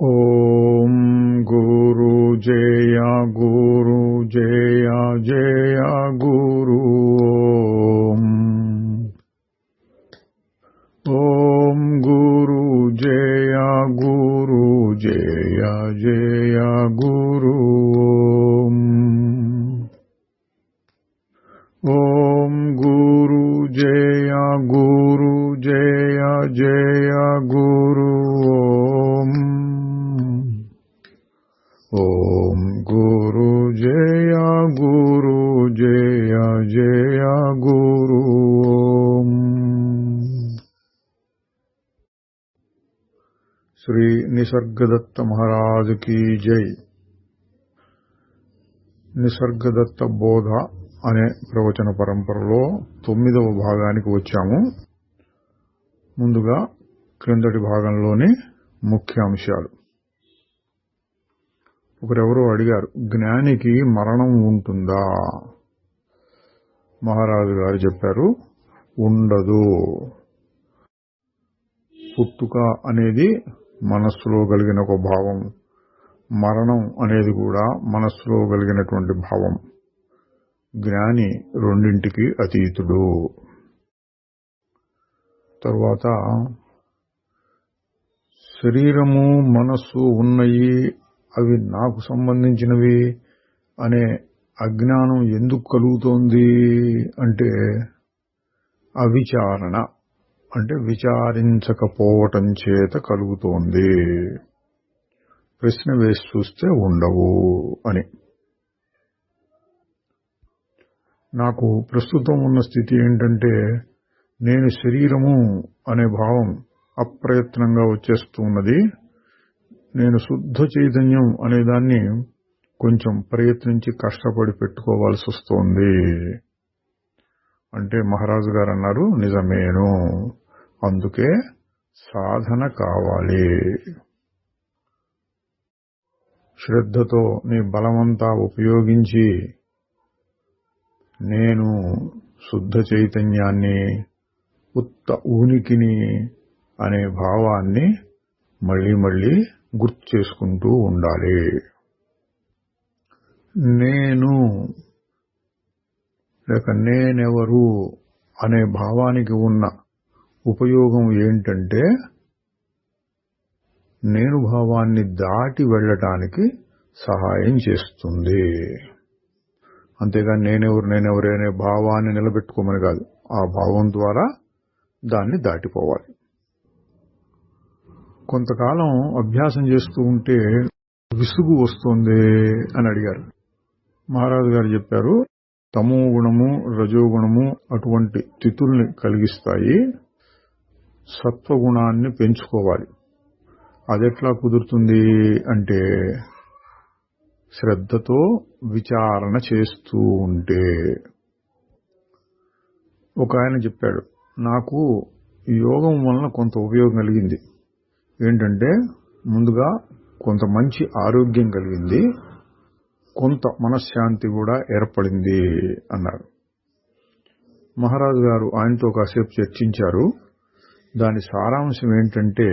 ఓం గురు జయ గురు జయ జయ గురు ఓం గురు జయ గురు జయ జయ గురు ఓం గురు జయ గురు జయ జయ గురు ఓం గురు జయ గురు జయ జయ గురు శ్రీ నిసర్గదత్త మహారాజ్ की జై. నిసర్గదత్త బోధ అనే ప్రవచన పరంపరలో 9వ భాగానికి వచ్చాము. ముందుగా క్రిందటి భాగంలోని ముఖ్యాంశాలు. ఒకరెవరో అడిగారు, జ్ఞానికి మరణం ఉంటుందా? మహారాజు గారు చెప్పారు, ఉండదు. పుట్టుక అనేది మనస్సులో కలిగిన ఒక భావం, మరణం అనేది కూడా మనస్సులో కలిగినటువంటి భావం. జ్ఞాని రెండింటికి అతీతుడు. తరువాత శరీరము మనస్సు ఉన్నాయి, అవి నాకు సంబంధించినవి అనే అజ్ఞానం ఎందుకు కలుగుతోంది అంటే అవిచారణ, అంటే విచారించకపోవటం చేత కలుగుతోంది. ప్రశ్న వేసి చూస్తే ఉండవు అని. నాకు ప్రస్తుతం ఉన్న స్థితి ఏంటంటే నేను శరీరము అనే భావం అప్రయత్నంగా వచ్చేస్తున్నది. నేను శుద్ధ చైతన్యం అనేదాన్ని కొంచెం ప్రయత్నించి కష్టపడి పెట్టుకోవాల్సి వస్తోంది అంటే మహారాజు గారు అన్నారు, నిజమేను. అందుకే సాధన కావాలి. శ్రద్ధతో నీ బలమంతా ఉపయోగించి నేను శుద్ధ చైతన్యాన్ని, ఉత్త ఉనికిని అనే భావాన్ని మళ్లీ మళ్లీ గుర్తు చేసుకుంటూ ఉండాలి. నేను లేక నేనెవరు అనే భావానికి ఉన్న ఉపయోగం ఏంటంటే నేను భావాన్ని దాటి వెళ్ళటానికి సహాయం చేస్తుంది. అంతేగాని నేనెవరు అనే భావాన్ని నిలబెట్టుకోమని కాదు, ఆ భావం ద్వారా దాన్ని దాటిపోవాలి. కొంతకాలం అభ్యాసం చేస్తూ ఉంటే విసుగు వస్తుంది అని అడిగారు. మహారాజు గారు చెప్పారు, తమో గుణము రజోగుణము అటువంటి స్థితుల్ని కలిగిస్తాయి. సత్వగుణాన్ని పెంచుకోవాలి. అదెట్లా కుదురుతుంది అంటే శ్రద్ధతో విచారణ చేస్తూ ఉంటే. ఒక ఆయన చెప్పాడు, నాకు యోగం వలన కొంత ఉపయోగం కలిగింది. ఏంటంటే ముందుగా కొంత మంచి ఆరోగ్యం కలిగింది, కొంత మనశ్శాంతి కూడా ఏర్పడింది అన్నారు. మహారాజు గారు ఆయనతో కాసేపు చర్చించారు. దాని సారాంశం ఏంటంటే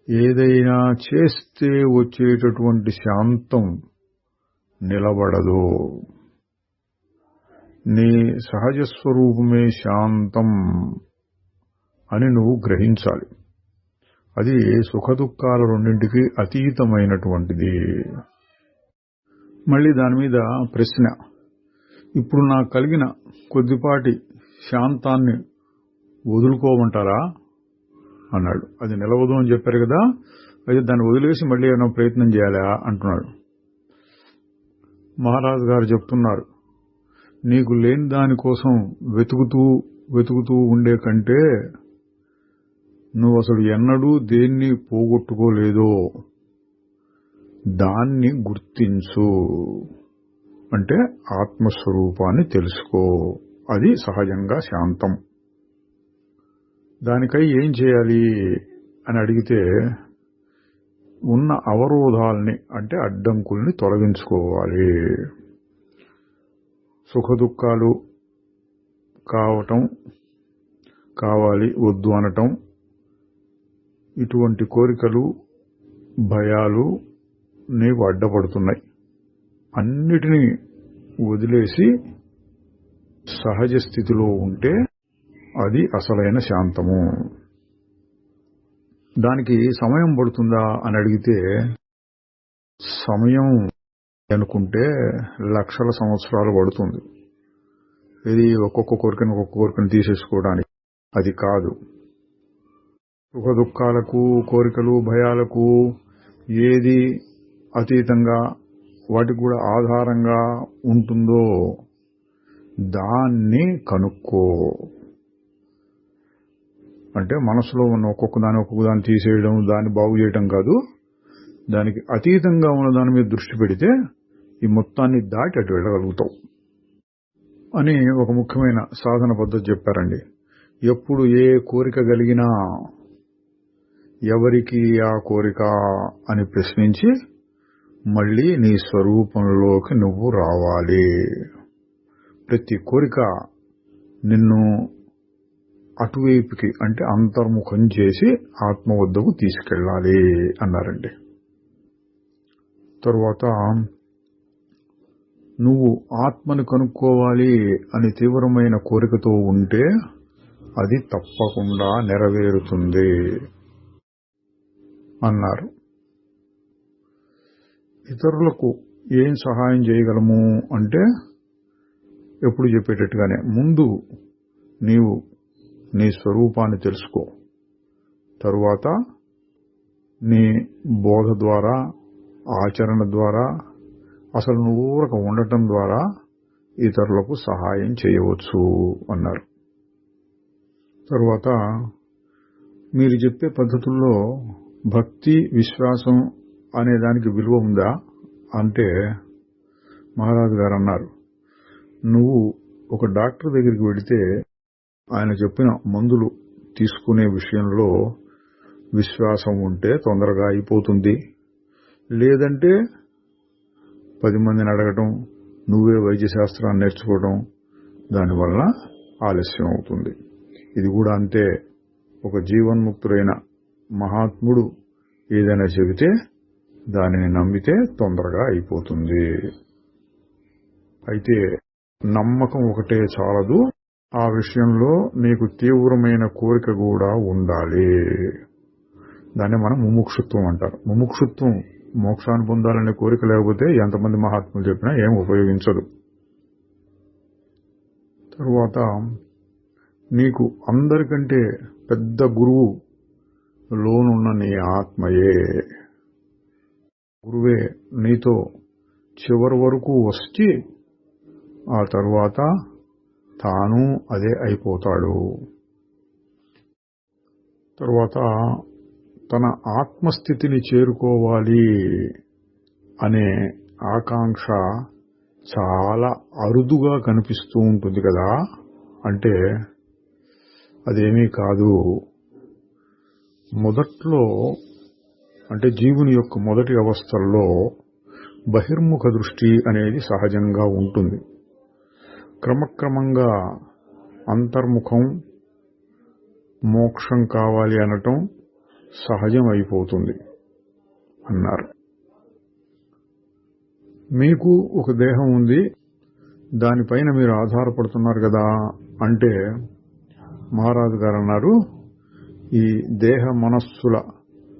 ఏదైనా చేస్తే వచ్చేటటువంటి శాంతం నిలబడదు. నీ సహజ స్వరూపమే శాంతం అని నువ్వు గ్రహించాలి. అది సుఖదుఖాల రెండింటికి అతీతమైనటువంటిది. మళ్ళీ దాని మీద ప్రశ్న, ఇప్పుడు నాకు కలిగిన కొద్దిపాటి శాంతాన్ని వదులుకోమంటారా అన్నాడు. అది నిలవదు అని చెప్పారు కదా, అయితే దాన్ని వదిలేసి మళ్ళీ ఏమైనా ప్రయత్నం చేయాలా అంటున్నాడు. మహారాజు గారు చెప్తున్నారు, నీకు లేని దానికోసం వెతుకుతూ ఉండే కంటే నువ్వు అసలు ఎన్నడూ దేన్ని పోగొట్టుకోలేదో దాన్ని గుర్తించు, అంటే ఆత్మస్వరూపాన్ని తెలుసుకో. అది సహజంగా శాంతం. దానికై ఏం చేయాలి అని అడిగితే ఉన్న అవరోధాల్ని, అంటే అడ్డంకుల్ని తొలగించుకోవాలి. సుఖదుఖాలు కావాలి వద్దు అనటం, ఇటువంటి కోరికలు భయాలు నీకు అడ్డపడుతున్నాయి. అన్నిటినీ వదిలేసి సహజ స్థితిలో ఉంటే అది అసలైన శాంతము. దానికి సమయం పడుతుందా అని అడిగితే, సమయం అనుకుంటే లక్షల సంవత్సరాలు పడుతుంది. ఇది ఒక్కొక్క కోరికను తీసేసుకోవడానికి. అది కాదు. సుఖ దుఃఖాలకు, కోరికలు, భయాలకు ఏది అతీతంగా వాటికి కూడా ఆధారంగా ఉంటుందో దాన్ని కనుక్కో. అంటే మనసులో ఉన్న ఒక్కొక్క దాన్ని తీసేయడం, దాన్ని బాగు చేయడం కాదు. దానికి అతీతంగా ఉన్న దాని మీద దృష్టి పెడితే ఈ మొత్తాన్ని దాటి అటు వెళ్ళగలుగుతావు అని ఒక ముఖ్యమైన సాధన పద్ధతి చెప్పారండి. ఎప్పుడు ఏ కోరిక కలిగినా ఎవరికి ఆ కోరిక అని ప్రశ్నించి మళ్ళీ నీ స్వరూపంలోకి నువ్వు రావాలి. ప్రతి కోరిక నిన్ను అటువైపుకి అంటే అంతర్ముఖం చేసి ఆత్మ వద్దకు తీసుకెళ్ళాలి అన్నారండి. తరువాత నువ్వు ఆత్మను కనుక్కోవాలి అని తీవ్రమైన కోరికతో ఉంటే అది తప్పకుండా నెరవేరుతుంది అన్నారు. ఇతరులకు ఏం సహాయం చేయగలము అంటే ఎప్పుడు చెప్పేటట్టుగానే ముందు నీవు నీ స్వరూపాన్ని తెలుసుకో. తరువాత నీ బోధ ద్వారా, ఆచరణ ద్వారా, అసలు నువ్వు ఉండటం ద్వారా ఇతరులకు సహాయం చేయవచ్చు అన్నారు. తరువాత మీరు చెప్పే పద్ధతుల్లో భక్తి, విశ్వాసం అనే దానికి విలువ ఉందా అంటే మహారాజు గారు అన్నారు, నువ్వు ఒక డాక్టర్ దగ్గరికి వెళితే ఆయన చెప్పిన మందులు తీసుకునే విషయంలో విశ్వాసం ఉంటే తొందరగా అయిపోతుంది. లేదంటే 10 మందిని అడగటం, నువ్వే వైద్యశాస్త్రాన్ని నేర్చుకోవడం, దానివల్ల ఆలస్యం అవుతుంది. ఇది కూడా అంతే. ఒక జీవన్ముక్తుడైన మహాత్ముడు ఏదైనా చెబితే దానిని నమ్మితే తొందరగా అయిపోతుంది. అయితే నమ్మకం ఒకటే చాలదు, ఆ విషయంలో నీకు తీవ్రమైన కోరిక కూడా ఉండాలి. దాన్ని మనం ముముక్షుత్వం అంటారు. ముముక్షుత్వం మోక్షాన్ని పొందాలనే కోరిక లేకపోతే ఎంతమంది మహాత్ములు చెప్పినా ఏం ఉపయోగించదు. తరువాత నీకు అందరికంటే పెద్ద గురువు లోనున్న నీ ఆత్మయే. గురువే నీతో చివరి వరకు వచ్చి ఆ తరువాత తాను అదే అయిపోతాడు. తరువాత తన ఆత్మస్థితిని చేరుకోవాలి అనే ఆకాంక్ష చాలా అరుదుగా కనిపిస్తూ ఉంటుంది కదా. అంటే అదేమీ కాదు. మొదట్లో అంటే జీవుని యొక్క మొదటి అవస్థల్లో బహిర్ముఖ దృష్టి అనేది సహజంగా ఉంటుంది. క్రమక్రమంగా అంతర్ముఖం, మోక్షం కావాలి అనటం సహజం అయిపోతుంది అన్నారు. మీకు ఒక దేహం ఉంది, దానిపైన మీరు ఆధారపడుతున్నారు కదా అంటే మహారాజు గారు అన్నారు, ఈ దేహ మనస్సుల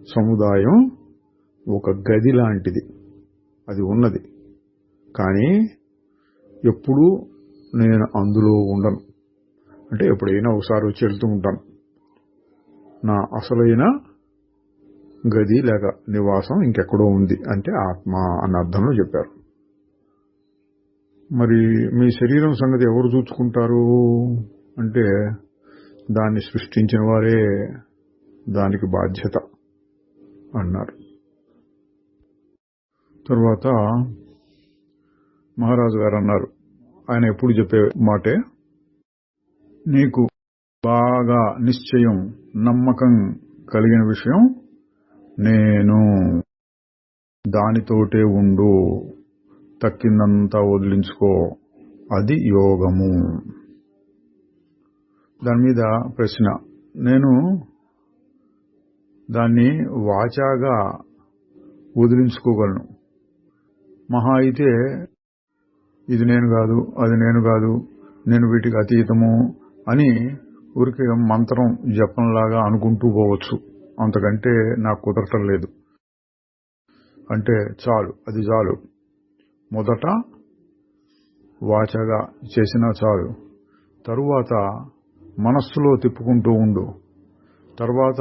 సముదాయం ఒక గది లాంటిది. అది ఉన్నది, కానీ ఎప్పుడూ నేను అందులో ఉండను. అంటే ఎప్పుడైనా ఒకసారి వచ్చి వెళ్తూ ఉంటాను. నా అసలైన గది లేక నివాసం ఇంకెక్కడో ఉంది, అంటే ఆత్మ అన్న అర్థంలో చెప్పారు. మరి మీ శరీరం సంగతి ఎవరు చూసుకుంటారు అంటే దాన్ని సృష్టించిన వారే దానికి బాధ్యత అన్నారు. తరువాత మహారాజు గారు అన్నారు, ఆయన ఎప్పుడు చెప్పే మాటే, నీకు బాగా నిశ్చయం, నమ్మకం కలిగిన విషయం నేను, దానితోటే ఉండు, తక్కిందంతా వదిలించుకో, అది యోగము. దాని మీద ప్రశ్న, నేను దాన్ని వాచాగా వదిలించుకోగలను. మహా అయితే ఇది నేను కాదు, అది నేను కాదు, నేను వీటికి అతీతము అని ఊరికే మంత్రం జపంలాగా అనుకుంటూ పోవచ్చు. అంతకంటే నాకు కుదరటం లేదు. అంటే చాలు, అది చాలు. మొదట వాచగా చేసినా చాలు. తరువాత మనస్సులో తిప్పుకుంటూ ఉండు. తర్వాత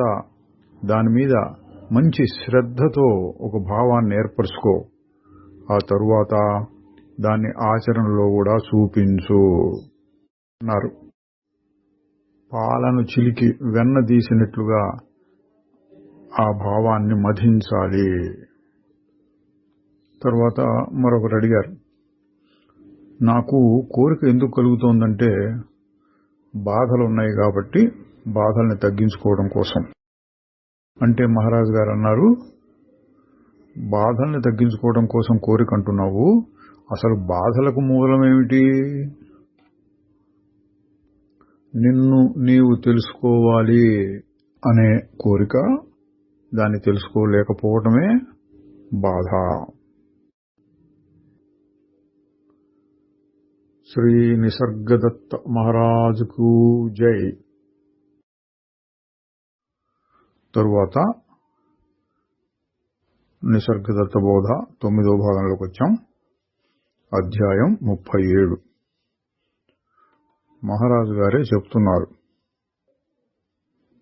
దాని మీద మంచి శ్రద్ధతో ఒక భావాన్ని ఏర్పరచుకో. ఆ తరువాత దాన్ని ఆచరణలో కూడా చూపించు అన్నారు. పాలను చిలికి వెన్న తీసినట్లుగా ఆ భావాన్ని మధించాలి. తర్వాత మరొకరు అడిగారు, నాకు కోరిక ఎందుకు కలుగుతోందంటే బాధలున్నాయి కాబట్టి బాధల్ని తగ్గించుకోవడం కోసం. అంటే మహారాజు గారు అన్నారు, బాధల్ని తగ్గించుకోవడం కోసం కోరిక అంటున్నావు, అసలు బాధలకు మూలమేమిటి? నిన్ను నీవు తెలుసుకోవాలి అనే కోరిక. దాన్ని తెలుసుకోలేకపోవటమే బాధ. శ్రీ నిసర్గదత్త మహారాజుకు జై. తరువాత నిసర్గదత్త బోధ 9వ భాగంలోకి వచ్చాం. అధ్యాయం 37. మహారాజు గారే చెప్తున్నారు,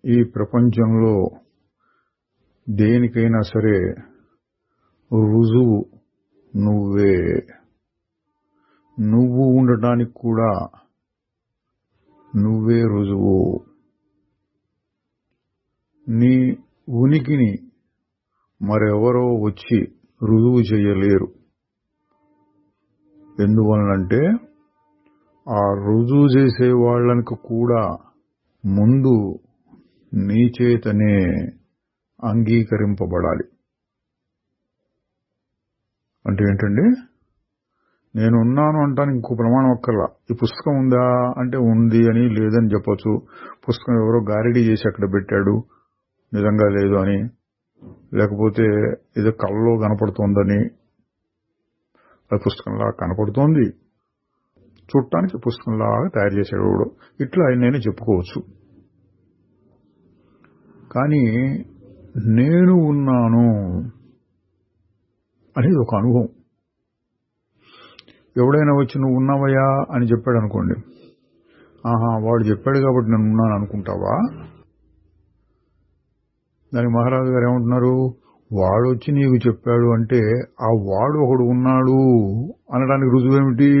ఈ ప్రపంచంలో దేనికైనా సరే రుజువు నువ్వే. నువ్వు ఉండటానికి కూడా నువ్వే రుజువు. నీ ఉనికిని మరెవరో వచ్చి రుజువు చేయలేరు. ఎందువలనంటే ఆ రుజువు చేసే వాళ్ళకి కూడా ముందు నీ చేతనే అంగీకరింపబడాలి. అంటే ఏంటండి, నేనున్నాను అంటానికి ఇంకో ప్రమాణం అక్కర్లా. ఈ పుస్తకం ఉందా అంటే ఉంది అని, లేదని చెప్పొచ్చు. పుస్తకం ఎవరో గారిడీ చేసి అక్కడ పెట్టాడు, నిజంగా లేదు అని. లేకపోతే ఏదో కళ్ళలో కనపడుతోందని, అది పుస్తకంలా కనపడుతోంది, చూడటానికి పుస్తకంలాగా తయారు చేసేవాడు, ఇట్లా నేను చెప్పుకోవచ్చు. కానీ నేను ఉన్నాను అనేది ఒక అనుభవం. ఎవడైనా వచ్చి నువ్వు ఉన్నావయ్యా అని చెప్పాడు అనుకోండి, ఆహా వాడు చెప్పాడు కాబట్టి నేను ఉన్నాను అనుకుంటావా? దానికి మహారాజు గారు ఏమంటున్నారు, వాడు వచ్చి నీకు చెప్పాడు అంటే ఆ వాడు ఒకడు ఉన్నాడు అనడానికి రుజువేమిటి?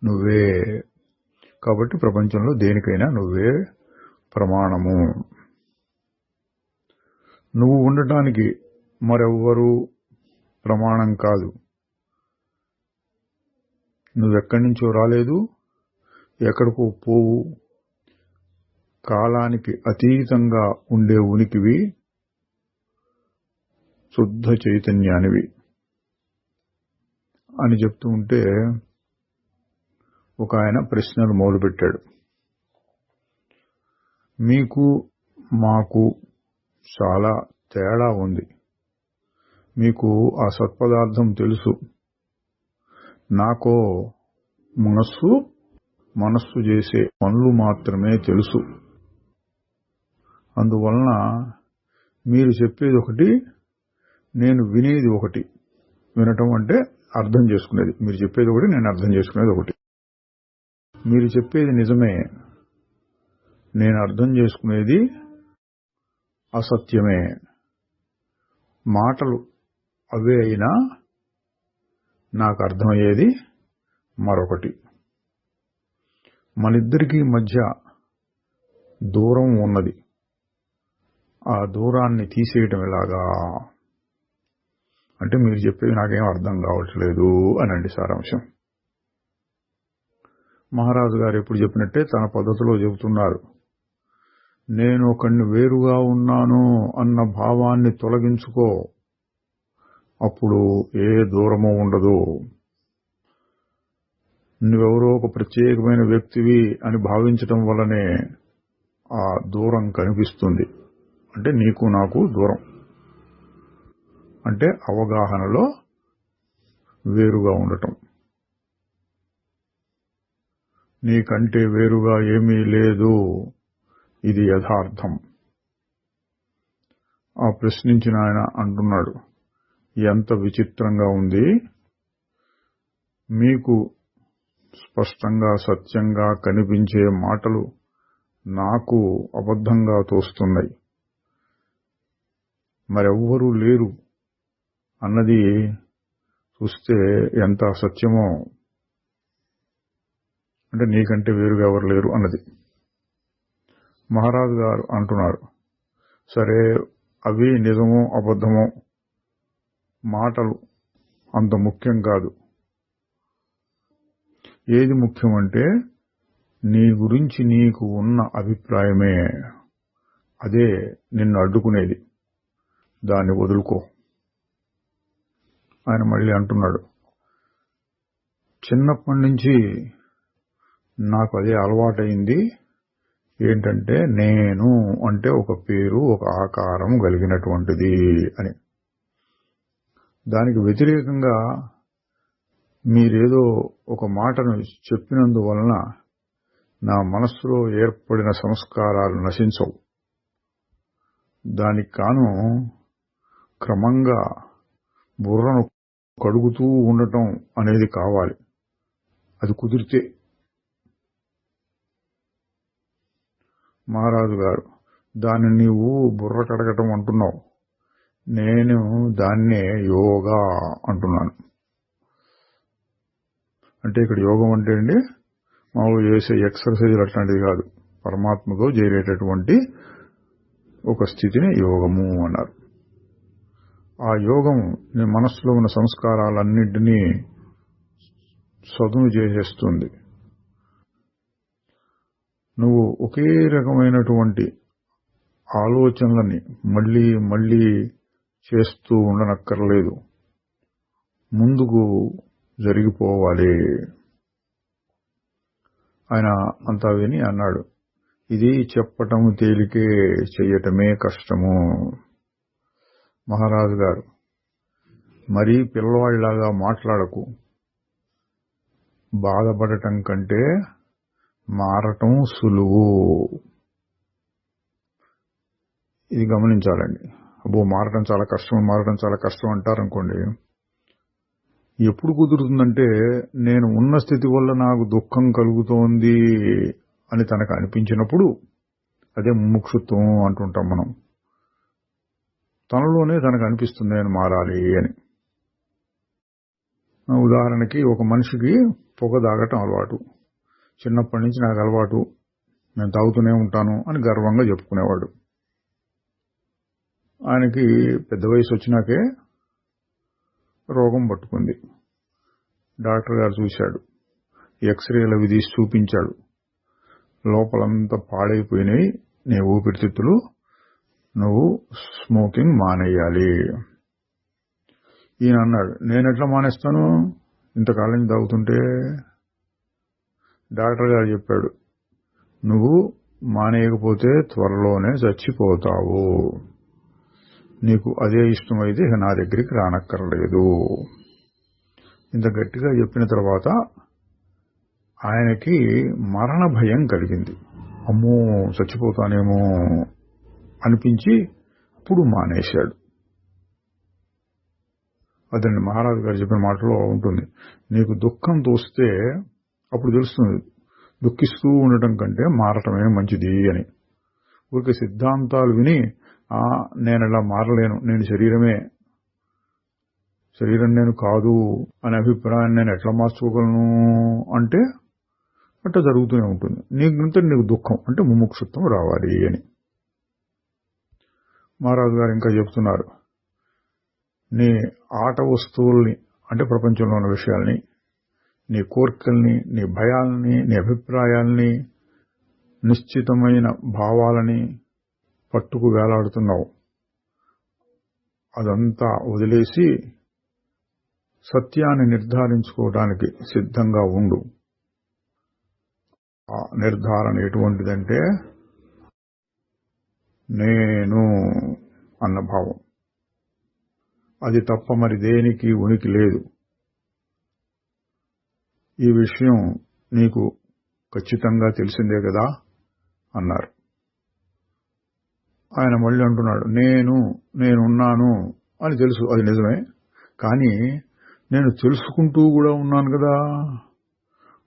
నువ్వే. కాబట్టి ప్రపంచంలో దేనికైనా నువ్వే ప్రమాణము. నువ్వు ఉండటానికి మరెవ్వరూ ప్రమాణం కాదు. నువ్వెక్కడి నుంచో రాలేదు, ఎక్కడికో పోవు, కాలానికి అతీతంగా ఉండే ఉనికివి, శుద్ధ చైతన్యానివి అని చెప్తూ ఉంటే ఒక ఆయన ప్రశ్నలు మొదలుపెట్టాడు. మీకు మాకు చాలా తేడా ఉంది. మీకు ఆ సత్పదార్థం తెలుసు, నాకో మనస్సు చేసే పనులు మాత్రమే తెలుసు. అందువలన మీరు చెప్పేది ఒకటి, నేను వినేది ఒకటి. వినటం అంటే అర్థం చేసుకునేది. మీరు చెప్పేది ఒకటి, నేను అర్థం చేసుకునేది ఒకటి. మీరు చెప్పేది నిజమే, నేను అర్థం చేసుకునేది అసత్యమే. మాటలు అవే అయినా నాకు అర్థమయ్యేది మరొకటి. మనిద్దరికీ మధ్య దూరం ఉన్నది. ఆ దూరాన్ని తీసేయటం ఎలాగా అంటే మీరు చెప్పేది నాకేం అర్థం కావట్లేదు అనండి సారాంశం. మహారాజు గారు ఎప్పుడు చెప్పినట్టే తన పద్ధతిలో చెబుతున్నారు. నేను ఒకడిని వేరుగా ఉన్నాను అన్న భావాన్ని తొలగించుకో, అప్పుడు ఏ దూరమూ ఉండదు. నువ్వెవరో ఒక ప్రత్యేకమైన వ్యక్తివి అని భావించటం వల్లనే ఆ దూరం కనిపిస్తుంది. అంటే నీకు నాకు దూరం. అంటే అవగాహనలో వేరుగా ఉండటం. నీకంటే వేరుగా ఏమీ లేదు, ఇది యథార్థం. ఆ ప్రశ్నించిన ఆయన అంటున్నాడు, ఎంత విచిత్రంగా ఉంది, మీకు స్పష్టంగా సత్యంగా కనిపించే మాటలు నాకు అబద్ధంగా తోస్తున్నాయి, మరెవ్వరూ లేరు అన్నది చూస్తే ఎంత అసత్యమో. అంటే నీకంటే వేరుగా ఎవరు లేరు అన్నది. మహారాజు గారు అంటున్నారు, సరే అవి నిజమో అబద్ధమో మాటలు అంత ముఖ్యం కాదు. ఏది ముఖ్యమంటే నీ గురించి నీకు ఉన్న అభిప్రాయమే, అదే నిన్ను అడ్డుకునేది. దాన్ని వదులుకో. ఆయన మళ్ళీ అంటున్నాడు, చిన్నప్పటి నుంచి నాకు అదే అలవాటైంది. ఏంటంటే నేను అంటే ఒక పేరు, ఒక ఆకారం కలిగినటువంటిది అని. దానికి వ్యతిరేకంగా మీరేదో ఒక మాటను చెప్పినందువలన నా మనస్సులో ఏర్పడిన సంస్కారాలు నశించవు. దానికి కాను క్రమంగా బుర్రను కడుగుతూ ఉండటం అనేది కావాలి. అది కుదిరితే. మహారాజు గారు, దాన్ని నీవు బుర్ర కడగటం అంటున్నావు, నేను దాన్నే యోగా అంటున్నాను. అంటే ఇక్కడ యోగం అంటే అండి మామూలు చేసే ఎక్సర్సైజ్ అట్లాంటిది కాదు, పరమాత్మతో చేరేటటువంటి ఒక స్థితిని యోగము అన్నారు. ఆ యోగం నీ మనస్సులో ఉన్న సంస్కారాలన్నింటినీ సదును చేసేస్తుంది. నువ్వు ఒకే రకమైనటువంటి ఆలోచనలని మళ్లీ మళ్లీ చేస్తూ ఉండనక్కర్లేదు, ముందుకు జరిగిపోవాలి. ఆయన అంతా విని అన్నాడు, ఇది చెప్పటము తేలికే, చెయ్యటమే కష్టము. మహారాజు గారు, మరీ పిల్లవాడిలాగా మాట్లాడకు. బాధపడటం కంటే మారటం సులువు. ఇది గమనించాలండి. అబ్బో మారటం చాలా కష్టం అంటారనుకోండి, ఎప్పుడు కుదురుతుందంటే నేను ఉన్న స్థితి వల్ల నాకు దుఃఖం కలుగుతోంది అని తనకు అనిపించినప్పుడు అదే ముముక్షుత్వం అంటుంటాం మనం. తనలోనే తనకు అనిపిస్తుంది నేను మారాలి అని. ఉదాహరణకి ఒక మనిషికి పొగ తాగటం అలవాటు, చిన్నప్పటి నుంచి నాకు అలవాటు, నేను తాగుతూనే ఉంటాను అని గర్వంగా చెప్పుకునేవాడు. ఆయనకి పెద్ద వయసు వచ్చినాకే రోగం పట్టుకుంది. డాక్టర్ గారు చూశాడు, ఎక్స్రేలు అవి తీసి చూపించాడు, లోపలంతా పాడైపోయినాయి నీ ఊపిరితిత్తులు, నువ్వు స్మోకింగ్ మానేయాలి. ఈయన అన్నాడు, నేనెట్లా మానేస్తాను, ఇంతకాలం తాగుతుంటే. డాక్టర్ గారు చెప్పాడు, నువ్వు మానేయకపోతే త్వరలోనే చచ్చిపోతావు, నీకు అదే ఇష్టమైతే నా దగ్గరికి రానక్కర్లేదు. ఇంత గట్టిగా చెప్పిన తర్వాత ఆయనకి మరణ భయం కలిగింది. అమ్మో చచ్చిపోతానేమో అనిపించి అప్పుడు మానేశాడు. అదండి మహారాజు గారు చెప్పిన మాటలో ఉంటుంది. నీకు దుఃఖం తోస్తే అప్పుడు తెలుస్తుంది, దుఃఖిస్తూ ఉండటం కంటే మారటమే మంచిది అని. ఊరికే సిద్ధాంతాలు విని నేను ఇలా మారలేను, నేను శరీరం నేను కాదు అనే అభిప్రాయాన్ని నేను ఎట్లా మార్చుకోగలను అంటే అట్లా జరుగుతూనే ఉంటుంది. నీకు దుఃఖం అంటే ముముక్షుత్వం రావాలి అని. మహారాజు గారు ఇంకా చెప్తున్నారు, నీ ఆట వస్తువుల్ని అంటే ప్రపంచంలో ఉన్న విషయాల్ని, నీ కోరికల్ని, నీ భయాల్ని, నీ అభిప్రాయాల్ని, నిశ్చితమైన భావాలని పట్టుకు వేలాడుతున్నావు. అదంతా వదిలేసి సత్యాన్ని నిర్ధారించుకోవడానికి సిద్ధంగా ఉండు. ఆ నిర్ధారణ ఎటువంటిదంటే నేను అన్న భావం. అది తప్ప మరి దేనికి ఉనికి లేదు. ఈ విషయం నీకు ఖచ్చితంగా తెలిసిందే కదా అన్నారు. ఆయన మళ్ళీ అంటున్నాడు, నేనున్నాను అని తెలుసు, అది నిజమే. కానీ నేను తెలుసుకుంటూ కూడా ఉన్నాను కదా,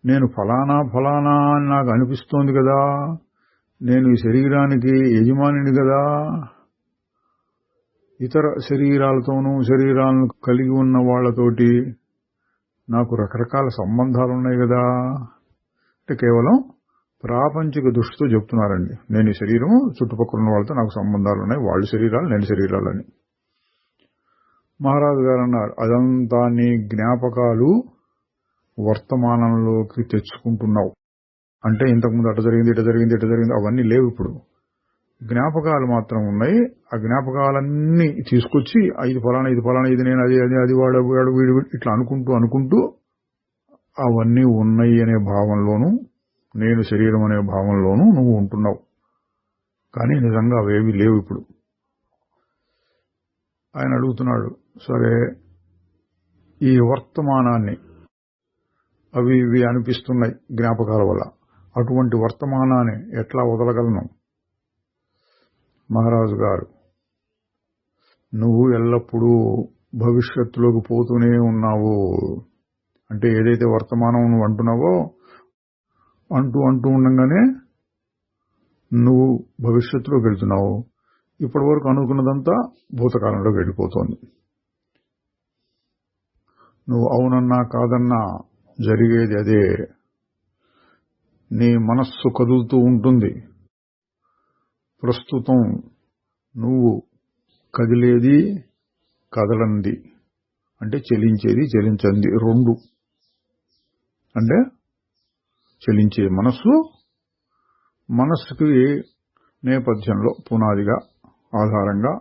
నేను ఫలానా అని నాకు అనిపిస్తోంది కదా, నేను ఈ శరీరానికి యజమానిని కదా, ఇతర శరీరాలతోనూ శరీరాలను కలిగి ఉన్న వాళ్లతోటి నాకు రకరకాల సంబంధాలున్నాయి కదా. అంటే కేవలం ప్రాపంచిక దృష్టితో చెప్తున్నారండి. నేను ఈ శరీరం, చుట్టుపక్కల ఉన్న వాళ్ళతో నాకు సంబంధాలు ఉన్నాయి, వాళ్ళ శరీరాలు నేను శరీరాలని. మహారాజు గారు అన్నారు, అదంతా నీ జ్ఞాపకాలు వర్తమానంలోకి తెచ్చుకుంటున్నావు. అంటే ఇంతకుముందు అట జరిగింది అవన్నీ లేవు. ఇప్పుడు జ్ఞాపకాలు మాత్రం ఉన్నాయి. ఆ జ్ఞాపకాలన్నీ తీసుకొచ్చి ఇది ఫలానా ఇది నేను అది వాడు వీడు ఇట్లా అనుకుంటూ అవన్నీ ఉన్నాయి అనే భావంలోనూ, నేను శరీరం అనే భావంలోనూ నువ్వు ఉంటున్నావు. కానీ నిజంగా అవేవి లేవు ఇప్పుడు. ఆయన అడుగుతున్నాడు, సరే ఈ వర్తమానాన్ని అవి ఇవి అనిపిస్తున్నాయి జ్ఞాపకాల వల్ల, అటువంటి వర్తమానాన్ని ఎట్లా వదలగలను? మహారాజు గారు, నువ్వు ఎల్లప్పుడూ భవిష్యత్తులోకి పోతూనే ఉన్నావు. అంటే ఏదైతే వర్తమానం నువ్వు అంటున్నావో అంటూ ఉండగానే నువ్వు భవిష్యత్తులోకి వెళ్తున్నావు. ఇప్పటి వరకు అనుకున్నదంతా భూతకాలంలోకి వెళ్ళిపోతోంది. నువ్వు అవునన్నా కాదన్నా జరిగేది అదే. నీ మనస్సు కదులుతూ ఉంటుంది. ప్రస్తుతం నువ్వు కదిలేది కదలంది, అంటే చెలించేది చెలించంది రెండు. అంటే చెలించే మనస్సుకి నేపథ్యంలో పునాదిగా ఆధారంగా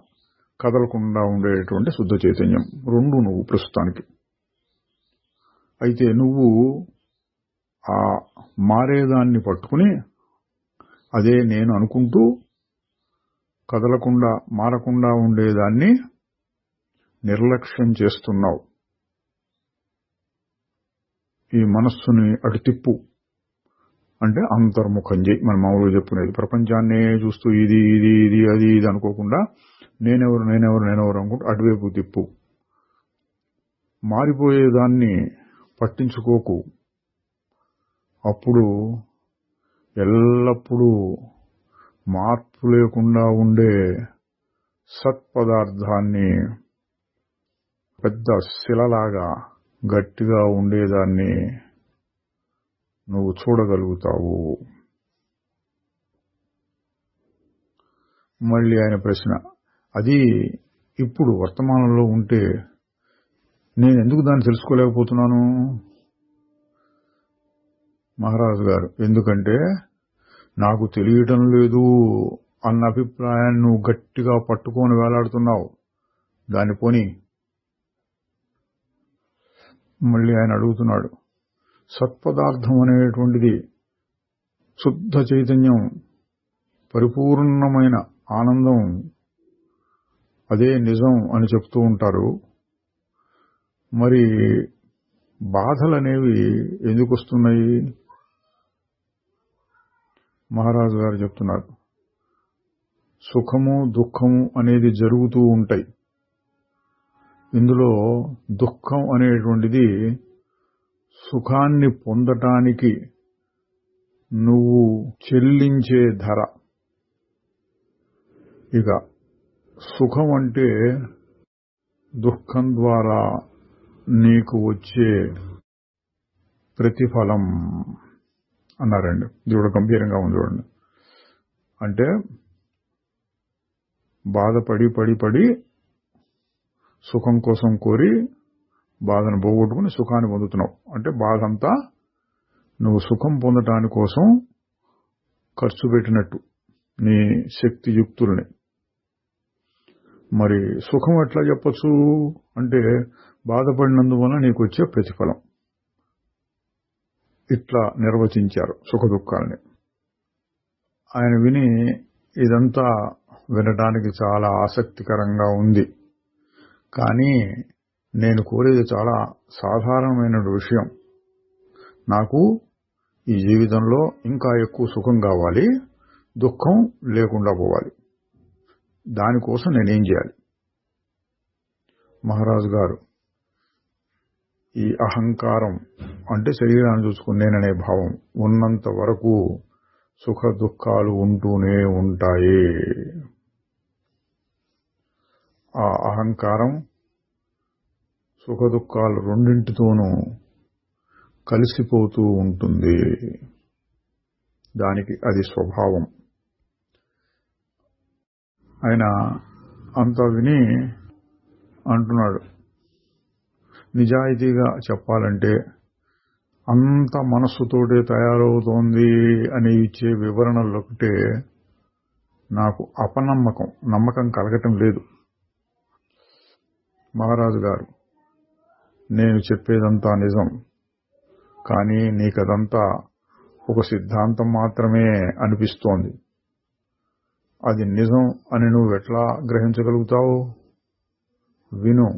కదలకుండా ఉండేటువంటి శుద్ధ చైతన్యం రెండు నువ్వు ప్రస్తుతానికి. అయితే నువ్వు ఆ మారేదాన్ని పట్టుకుని అదే నేను అనుకుంటూ కదలకుండా మారకుండా ఉండేదాన్ని నిర్లక్ష్యం చేస్తున్నావు. ఈ మనస్సుని అటు తిప్పు, అంటే అంతర్ముఖం చేయి. మనం మామూలుగా చెప్పుకునేది, ప్రపంచాన్నే చూస్తూ ఇది అది అనుకోకుండా నేనెవరు అనుకుంటూ అటువైపు తిప్పు. మారిపోయేదాన్ని పట్టించుకోకు. అప్పుడు ఎల్లప్పుడూ మార్పు లేకుండా ఉండే సత్పదార్థాన్ని, పెద్ద శిలలాగా గట్టిగా ఉండేదాన్ని నువ్వు చూడగలుగుతావు. మళ్ళీ ఆయన ప్రశ్న, అది ఇప్పుడు వర్తమానంలో ఉంటే నేను ఎందుకు దాన్ని తెలుసుకోలేకపోతున్నాను? మహారాజు గారు, ఎందుకంటే నాకు తెలియటం లేదు అన్న అభిప్రాయాన్ని నువ్వు గట్టిగా పట్టుకొని వేలాడుతున్నావు. దాన్ని పోని. మళ్ళీ ఆయన అడుగుతున్నాడు, సత్పదార్థం అనేటువంటిది శుద్ధ చైతన్యం, పరిపూర్ణమైన ఆనందం, అదే నిజం అని చెప్తూ ఉంటారు. మరి బాధలనేవి ఎందుకు వస్తున్నాయి? మహారాజు గారు చెప్తున్నారు, సుఖము దుఃఖము అనేది జరుగుతూ ఉంటాయి. ఇందులో దుఃఖం అనేటువంటిది సుఖాన్ని పొందటానికి నువ్వు చెల్లించే ధర. ఇక సుఖం అంటే దుఃఖం ద్వారా నీకు వచ్చే ప్రతిఫలం అన్నారండి. ఇది గంభీరంగా ఉంది చూడండి. అంటే బాధపడి సుఖం కోసం కోరి బాధను పోగొట్టుకుని సుఖాన్ని పొందుతున్నావు. అంటే బాధ అంతా నువ్వు సుఖం పొందటాని కోసం ఖర్చు పెట్టినట్టు నీ శక్తియుక్తుల్ని. మరి సుఖం ఎట్లా చెప్పచ్చు అంటే బాధపడినందువల్ల నీకు వచ్చే ప్రతిఫలం. ఇట్లా నిర్వచించారు సుఖ దుఃఖాలని. ఆయన విని ఇదంతా వినడానికి చాలా ఆసక్తికరంగా ఉంది. కానీ నేను కోరేది చాలా సాధారణమైన విషయం. నాకు ఈ జీవితంలో ఇంకా ఎక్కువ సుఖం కావాలి, దుఃఖం లేకుండా పోవాలి. దానికోసం నేనేం చేయాలి? మహారాజు గారు, ఈ అహంకారం అంటే శరీరాన్ని చూసుకుని నేననే భావం ఉన్నంత వరకు సుఖ దుఃఖాలు ఉంటూనే ఉంటాయి. ఆ అహంకారం సుఖ దుఃఖాలు రెండింటితోనూ కలిసిపోతూ ఉంటుంది. దానికి అది స్వభావం. ఆయన అంతా విని అంటున్నాడు, నిజాయితీగా చెప్పాలంటే అంత మనస్సుతోటే తయారవుతోంది అని ఇచ్చే వివరణలొకటే నాకు నమ్మకం కలగటం లేదు. మహారాజు గారు, నేను చెప్పేదంతా నిజం, కానీ నీకదంతా ఒక సిద్ధాంతం మాత్రమే అనిపిస్తోంది. అది నిజం అని నువ్వెట్లా గ్రహించగలుగుతావు? విను,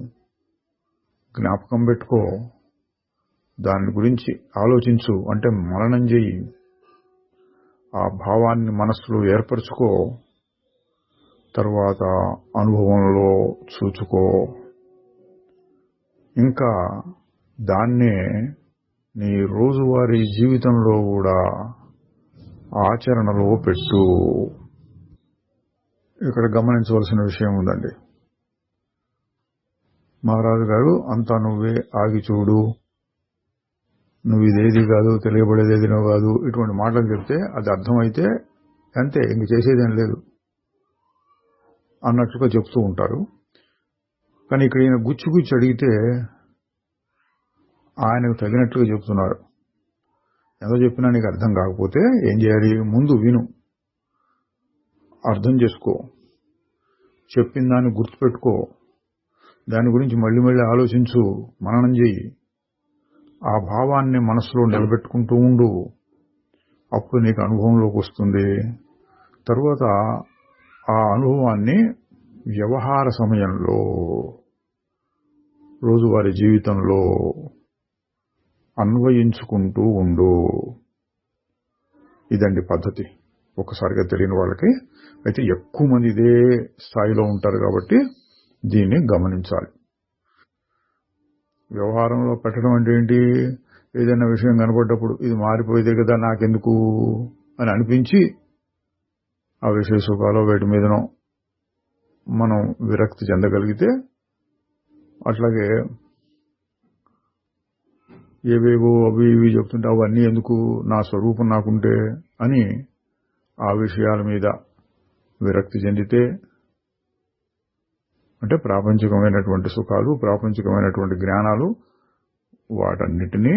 జ్ఞాపకం పెట్టుకో, దాని గురించి ఆలోచించు, అంటే మననం చెయ్యి, ఆ భావాన్ని మనస్సులో ఏర్పరచుకో, తర్వాత అనుభవంలో చూచుకో. ఇంకా దాన్నే నీ రోజువారీ జీవితంలో కూడా ఆచరణలో పెట్టు. ఇక్కడ గమనించవలసిన విషయం ఉందండి. మహారాజు గారు, అంతా నువ్వే ఆగి చూడు, నువ్వు ఇదేది కాదు, తెలియబడేదేదినో కాదు, ఇటువంటి మాటలు చెప్తే అది అర్థమైతే అంతే, ఇంక చేసేదేం లేదు అన్నట్లుగా చెప్తూ ఉంటారు. కానీ ఇక్కడ ఈయన గుచ్చి అడిగితే ఆయనకు తగినట్లుగా చెప్తున్నారు. ఏదో చెప్పినా నీకు అర్థం కాకపోతే ఏం చేయాలి? ముందు విను, అర్థం చేసుకో, చెప్పిన దాన్ని గుర్తుపెట్టుకో, దాని గురించి మళ్ళీ మళ్ళీ ఆలోచించు, మననం చెయ్యి, ఆ భావాన్ని మనసులో నిలబెట్టుకుంటూ ఉండు. అప్పుడు నీకు అనుభవంలోకి వస్తుంది. తరువాత ఆ అనుభవాన్ని వ్యవహార సమయంలో, రోజువారీ జీవితంలో అన్వయించుకుంటూ ఉండు. ఇదండి పద్ధతి. ఒకసారిగా తెలియని వాళ్ళకి అయితే ఎక్కువ మంది ఇదే స్థాయిలో ఉంటారు కాబట్టి దీన్ని గమనించాలి. వ్యవహారంలో పెట్టడం అంటే ఏంటి? ఏదైనా విషయం కనపడ్డప్పుడు ఇది మారిపోయేదే కదా, నాకెందుకు అని అనిపించి ఆ విషయ సుఖాలు వేటి మీదనో మనం విరక్తి చెందగలిగితే, అట్లాగే ఏవేవో అవి ఇవి చెప్తుంటే అవన్నీ ఎందుకు, నా స్వరూపం నాకుంటే అని ఆ విషయాల మీద విరక్తి చెందితే, అంటే ప్రాపంచికమైనటువంటి సుఖాలు, ప్రాపంచికమైనటువంటి జ్ఞానాలు, వాటన్నిటినీ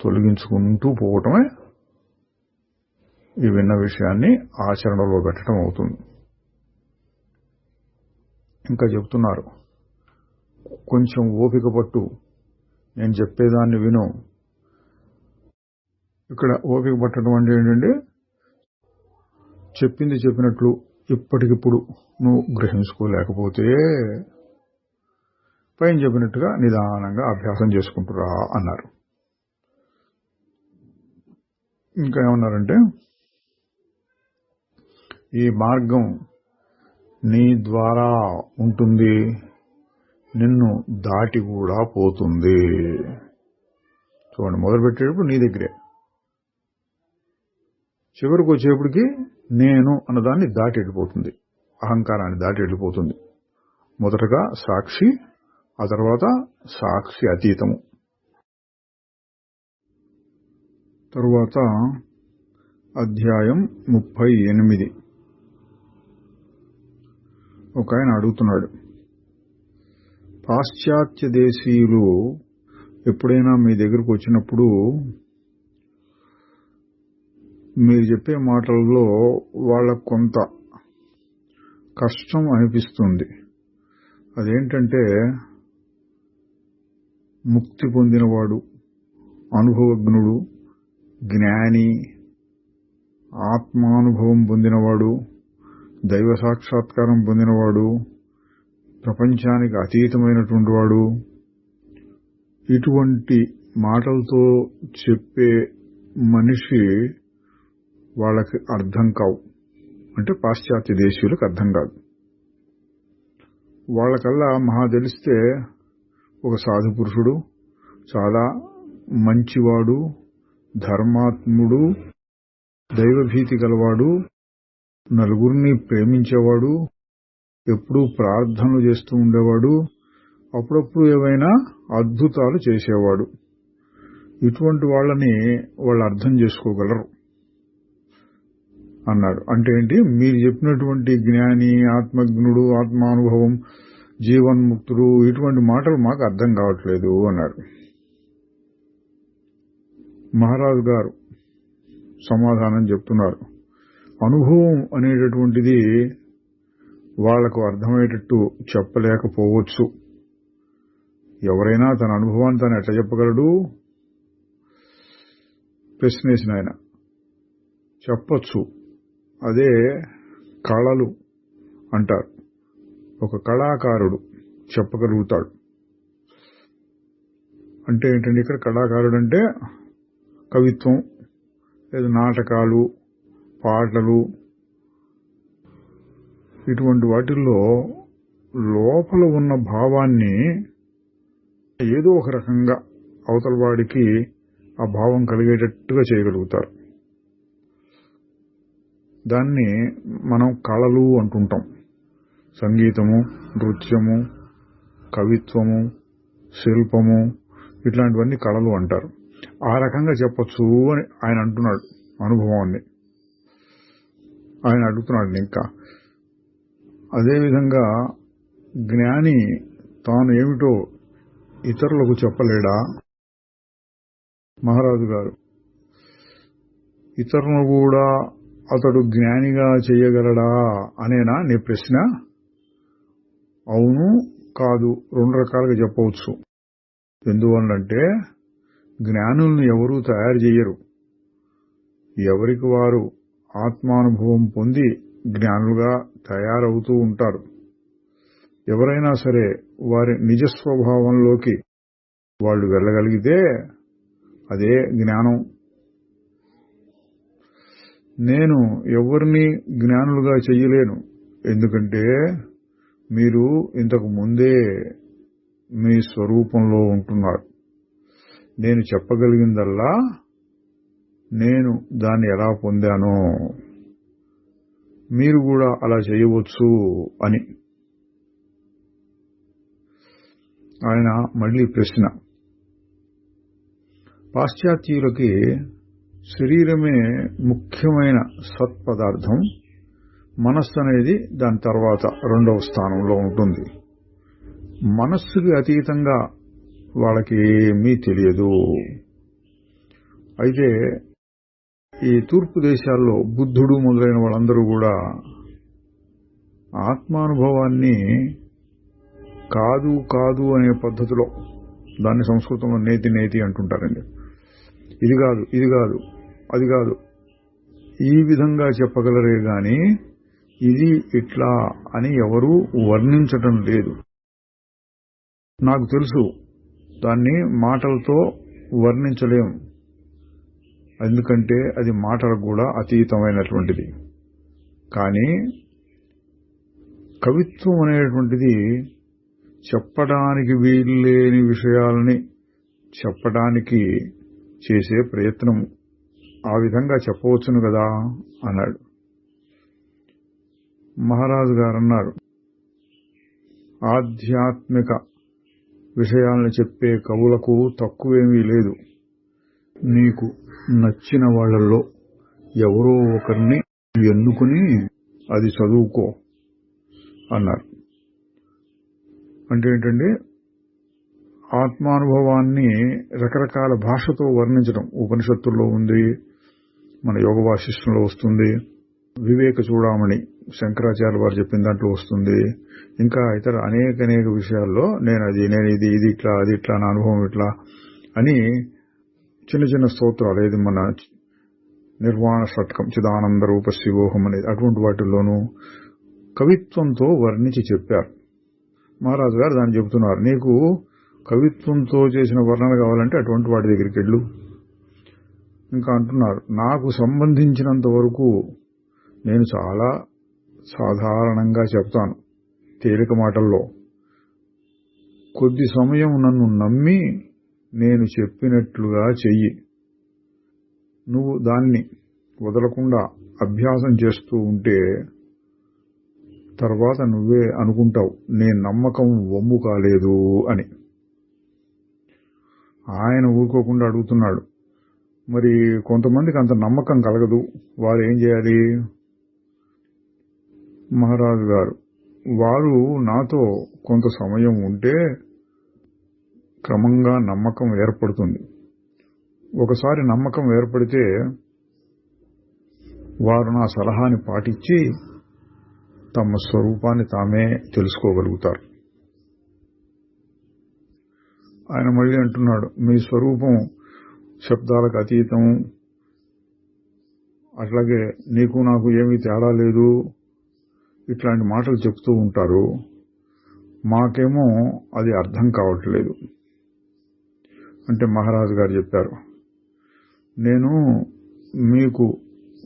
తొలగించుకుంటూ పోవటమే ఈ విన్న విషయాన్ని ఆచరణలో పెట్టడం అవుతుంది. ఇంకా చెప్తున్నారు, కొంచెం ఓపిక పట్టు, నేను చెప్పేదాన్ని విను. ఇక్కడ ఓపిక పట్టడం అంటే ఏంటంటే, చెప్పింది చెప్పినట్లు ఇప్పటికిప్పుడు నువ్వు గ్రహించుకోలేకపోతే పైన చెప్పినట్టుగా నిదానంగా అభ్యాసం చేసుకుంటురా అన్నారు. ఇంకా ఏమన్నారంటే, ఈ మార్గం నీ ద్వారా ఉంటుంది, నిన్ను దాటి కూడా పోతుంది. చూడండి, మొదలుపెట్టేటప్పుడు నీ దగ్గరే, చివరికి వచ్చేప్పటికి నేను అన్నదాన్ని దాటి వెళ్ళిపోతుంది, అహంకారాన్ని దాటి వెళ్ళిపోతుంది. మొదటగా సాక్షి, ఆ తర్వాత సాక్షి అతీతము. తరువాత అధ్యాయం 38. ఒక ఆయన అడుగుతున్నాడు, పాశ్చాత్య దేశీయులు ఎప్పుడైనా మీ దగ్గరకు వచ్చినప్పుడు మీరు చెప్పే మాటల్లో వాళ్ళకు కొంత కష్టం అనిపిస్తుంది. అదేంటంటే, ముక్తి పొందినవాడు, అనుభవజ్ఞుడు, జ్ఞాని, ఆత్మానుభవం పొందినవాడు, దైవ సాక్షాత్కారం పొందినవాడు, ప్రపంచానికి అతీతమైనటువంటి వాడు. ఇటువంటి మాటలతో చెప్పే మనిషి వాళ్ళకి అర్థం కావు, అంటే పాశ్చాత్య దేశీయులకు అర్థం కాదు. వాళ్ళకల్లా మహా తెలిస్తే ఒక సాధు పురుషుడు, చాలా మంచివాడు, ధర్మాత్ముడు, దైవభీతి గలవాడు, నలుగురిని ప్రేమించేవాడు, ఎప్పుడూ ప్రార్థనలు చేస్తూ ఉండేవాడు, అప్పుడప్పుడు ఏవైనా అద్భుతాలు చేసేవాడు. ఇటువంటి వాళ్ళని వాళ్ళు అర్థం చేసుకోగలరు అన్నాడు. అంటే ఏంటి, మీరు చెప్పినటువంటి జ్ఞాని, ఆత్మజ్ఞుడు, ఆత్మానుభవం, జీవన్ముక్తుడు, ఇటువంటి మాటలు మాకు అర్థం కావట్లేదు అన్నాడు. మహారాజు గారు సమాధానం చెప్తున్నారు. అనుభవం అనేటటువంటిది వాళ్లకు అర్థమయ్యేటట్టు చెప్పలేకపోవచ్చు. ఎవరైనా తన అనుభవాన్ని తాను ఎట్లా చెప్పగలడు? ప్రశ్నేసిన ఆయన. చెప్పచ్చు, అదే కళలు అంటారు. ఒక కళాకారుడు చెప్పగలుగుతాడు. అంటే ఏంటంటే ఇక్కడ కళాకారుడు అంటే కవిత్వం, లేదా నాటకాలు, పాటలు, ఇటువంటి వాటిల్లో లోపల ఉన్న భావాన్ని ఏదో ఒక రకంగా అవతల వాడికి ఆ భావం కలిగేటట్టుగా చేయగలుగుతారు. దాన్ని మనం కళలు అంటుంటాం. సంగీతము, నృత్యము, కవిత్వము, శిల్పము, ఇట్లాంటివన్నీ కళలు అంటారు. ఆ రకంగా చెప్పచ్చు అని ఆయన అంటున్నాడు. అనుభవాన్ని ఆయన అడుగుతున్నాడు. ఇంకా అదేవిధంగా జ్ఞాని తాను ఏమిటో ఇతరులకు చెప్పలేడా? మహారాజు గారు, ఇతరులను కూడా అతడు జ్ఞానిగా చేయగలడా అనేనా నీ ప్రశ్న? అవును, కాదు, రెండు రకాలుగా చెప్పవచ్చు. ఎందువల్లంటే జ్ఞానులను ఎవరూ తయారు చేయరు. ఎవరికి వారు ఆత్మానుభవం పొంది జ్ఞానులుగా తయారవుతూ ఉంటారు. ఎవరైనా సరే వారి నిజస్వభావంలోకి వాళ్ళు వెళ్ళగలిగితే అదే జ్ఞానం. నేను ఎవరిని జ్ఞానులుగా చెయ్యలేను, ఎందుకంటే మీరు ఇంతకు ముందే మీ స్వరూపంలో ఉంటున్నారు. నేను చెప్పగలిగిందల్లా నేను దాన్ని ఎలా పొందానో మీరు కూడా అలా చేయవచ్చు అని. ఆయన మళ్ళీ ప్రశ్న. పాశ్చాత్యులకి శరీరమే ముఖ్యమైన సత్పదార్థం, మనస్సు అనేది దాని తర్వాత రెండవ స్థానంలో ఉంటుంది. మనస్సుకి అతీతంగా వాళ్ళకి ఏమీ తెలియదు. అయితే ఈ తూర్పు దేశాల్లో బుద్ధుడు మొదలైన వాళ్ళందరూ కూడా ఆత్మానుభవాన్ని కాదు కాదు అనే పద్ధతిలో, దాన్ని సంస్కృతంలో నేతి నేతి అంటుంటారండి, ఇది కాదు, ఇది కాదు, అది కాదు, ఈ విధంగా చెప్పగలరే గాని ఇది ఇట్లా అని ఎవరూ వర్ణించటం లేదు. నాకు తెలుసు, దాన్ని మాటలతో వర్ణించలేం, ఎందుకంటే అది మాటలకు కూడా అతీతమైనటువంటిది. కానీ కవిత్వం అనేటువంటిది చెప్పడానికి వీల్లేని విషయాలని చెప్పడానికి చేసే ప్రయత్నం. ఆ విధంగా చెప్పవచ్చును కదా అన్నాడు. మహారాజు గారు అన్నారు, ఆధ్యాత్మిక విషయాలను చెప్పే కవులకు తక్కువేమీ లేదు. నీకు నచ్చిన వాళ్లలో ఎవరో ఒకరిని ఎన్నుకుని అది చదువుకో అన్నారు. అంటే ఏంటంటే ఆత్మానుభవాన్ని రకరకాల భాషతో వర్ణించడం ఉపనిషత్తుల్లో ఉంది, మన యోగ వాసిష్టంలో వస్తుంది, వివేక చూడామణి శంకరాచార్య వారు చెప్పిన దాంట్లో వస్తుంది, ఇంకా ఇతర అనేక విషయాల్లో నేను ఇది ఇట్లా, అది ఇట్లా, నా అనుభవం ఇట్లా అని చిన్న చిన్న స్తోత్రాలు, ఏది మన నిర్వాణ షట్కం, చిదానంద రూప శివోహం అనేది, అటువంటి వాటిల్లోనూ కవిత్వంతో వర్ణించి చెప్పారు. మహారాజు గారు దాన్ని చెబుతున్నారు. నీకు కవిత్వంతో చేసిన వర్ణన కావాలంటే అటువంటి వాటి దగ్గరికి వెళ్ళు. ఇంకా అంటున్నారు, నాకు సంబంధించినంత వరకు నేను చాలా సాధారణంగా చెప్తాను, తేలిక మాటల్లో. కొద్ది సమయం నన్ను నమ్మి నేను చెప్పినట్లుగా చెయ్యి. నువ్వు దాన్ని వదలకుండా అభ్యాసం చేస్తూ ఉంటే తర్వాత నువ్వే అనుకుంటావు నేను నమ్మకం వమ్ము కాలేదు అని. ఆయన ఊరుకోకుండా అడుగుతున్నాడు, మరి కొంతమందికి అంత నమ్మకం కలగదు, వారు ఏం చేయాలి? మహారాజు గారు, వారు నాతో కొంత సమయం ఉంటే క్రమంగా నమ్మకం ఏర్పడుతుంది. ఒకసారి నమ్మకం ఏర్పడితే వారు నా సలహాని పాటించి తమ స్వరూపాన్ని తామే తెలుసుకోగలుగుతారు. ఆయన మళ్ళీ అంటున్నాడు, మీ స్వరూపం శబ్దాలకు అతీతం, అట్లాగే నీకు నాకు ఏమీ తేడా లేదు, ఇట్లాంటి మాటలు చెప్తూ ఉంటారు. మాకేమో అది అర్థం కావట్లేదు. అంటే మహారాజు గారు చెప్పారు, నేను మీకు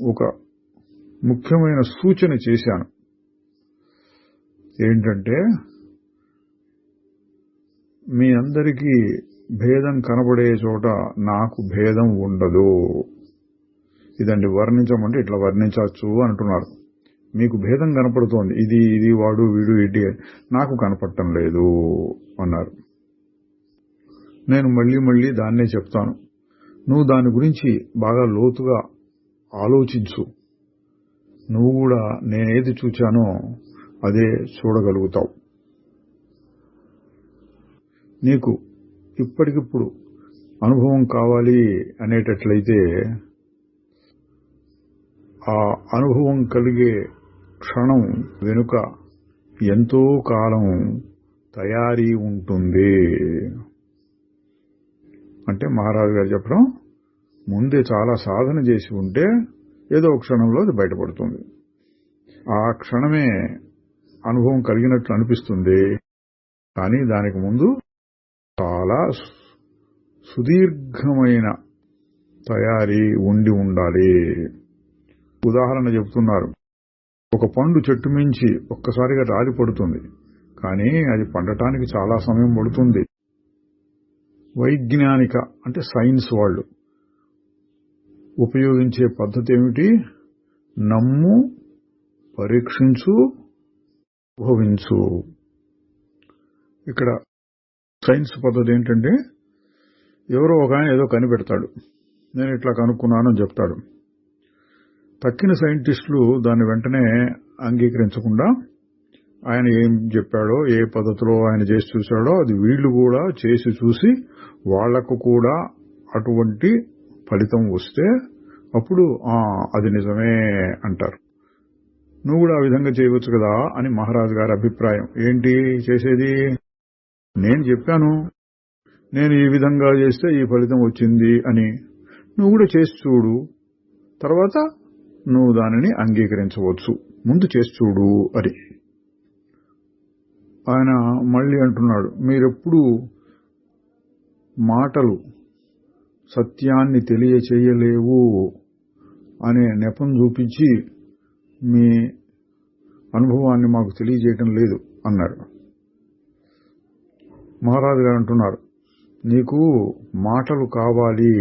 ఒక ముఖ్యమైన సూచన చేశాను. ఏంటంటే మీ అందరికీ భేదం కనబడే చోట నాకు భేదం ఉండదు. ఇదండి వర్ణించమంటే ఇట్లా వర్ణించవచ్చు అంటున్నారు. మీకు భేదం కనపడుతోంది, ఇది వాడు వీడు ఇడి, నాకు కనపడటం లేదు అన్నారు. నేను మళ్ళీ దాన్నే చెప్తాను, నువ్వు దాని గురించి బాగా లోతుగా ఆలోచించు. నువ్వు కూడా నేనేది చూచానో అదే చూడగలుగుతావు. నీకు ఇప్పటికిప్పుడు అనుభవం కావాలి అనేటట్లయితే ఆ అనుభవం కలిగే క్షణం వెనుక ఎంతో కాలం తయారీ ఉంటుంది. అంటే మహారాజు గారు చెప్పడం, ముందే చాలా సాధన చేసి ఉంటే ఏదో ఒక క్షణంలో అది బయటపడుతుంది. ఆ క్షణమే అనుభవం కలిగినట్లు అనిపిస్తుంది, కానీ దానికి ముందు చాలా సుదీర్ఘమైన తయారీ ఉండి ఉండాలి. ఉదాహరణ చెబుతున్నారు, ఒక పండు చెట్టు మించి ఒక్కసారిగా రాలి పడుతుంది, కానీ అది పండటానికి చాలా సమయం పడుతుంది. వైజ్ఞానిక అంటే సైన్స్ వాళ్ళు ఉపయోగించే పద్ధతి ఏమిటి? నమ్ము, పరీక్షించు, అనుభవించు. ఇక్కడ సైన్స్ పద్ధతి ఏంటంటే, ఎవరో ఒక ఆయన ఏదో కనిపెడతాడు, నేను ఇట్లా కనుక్కున్నానని చెప్తాడు. తక్కిన సైంటిస్టులు దాన్ని వెంటనే అంగీకరించకుండా ఆయన ఏం చెప్పాడో, ఏ పద్ధతిలో ఆయన చేసి చూశాడో అది వీళ్లు కూడా చేసి చూసి వాళ్లకు కూడా అటువంటి ఫలితం వస్తే అప్పుడు అది నిజమే అంటారు. నువ్వు కూడా ఆ విధంగా చేయవచ్చు కదా అని మహారాజు గారి అభిప్రాయం. ఏంటి చేసేది? నేను చెప్పాను, నేను ఈ విధంగా చేస్తే ఈ ఫలితం వచ్చింది అని. నువ్వు కూడా చేసి చూడు, తర్వాత నువ్వు దానిని అంగీకరించవచ్చు, ముందు చేసి చూడు అని. ఆయన మళ్ళీ అంటున్నాడు, మీరెప్పుడు మాటలు సత్యాన్ని తెలియచేయలేవు అనే నెపం చూపించి మీ అనుభవాన్ని మాకు తెలియజేయటం లేదు అన్నాడు. మహారాజు గారు అంటున్నారు, నీకు మాటలు కావాలి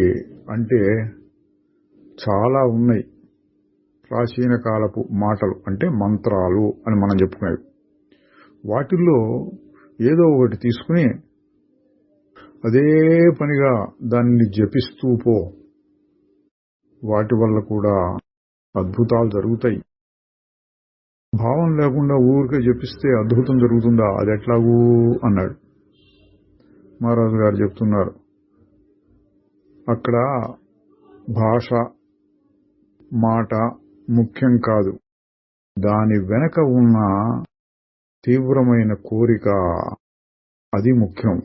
అంటే చాలా ఉన్నాయి. ప్రాచీన కాలపు మాటలు అంటే మంత్రాలు అని మనం చెప్పుకునేవి. వాటిల్లో ఏదో ఒకటి తీసుకుని అదే పనిగా దాన్ని జపిస్తూ పో. వాటి వల్ల కూడా అద్భుతాలు జరుగుతాయి. భావం లేకుండా ఊరికే జపిస్తే అద్భుతం జరుగుతుందా? అది ఎట్లాగూ అన్నాడు. మహారాజు గారు చెప్తున్నారు, అక్కడ భాష, మాట ముఖ్యం కాదు, దాని వెనక ఉన్న తీవ్రమైన కోరిక అది ముఖ్యం.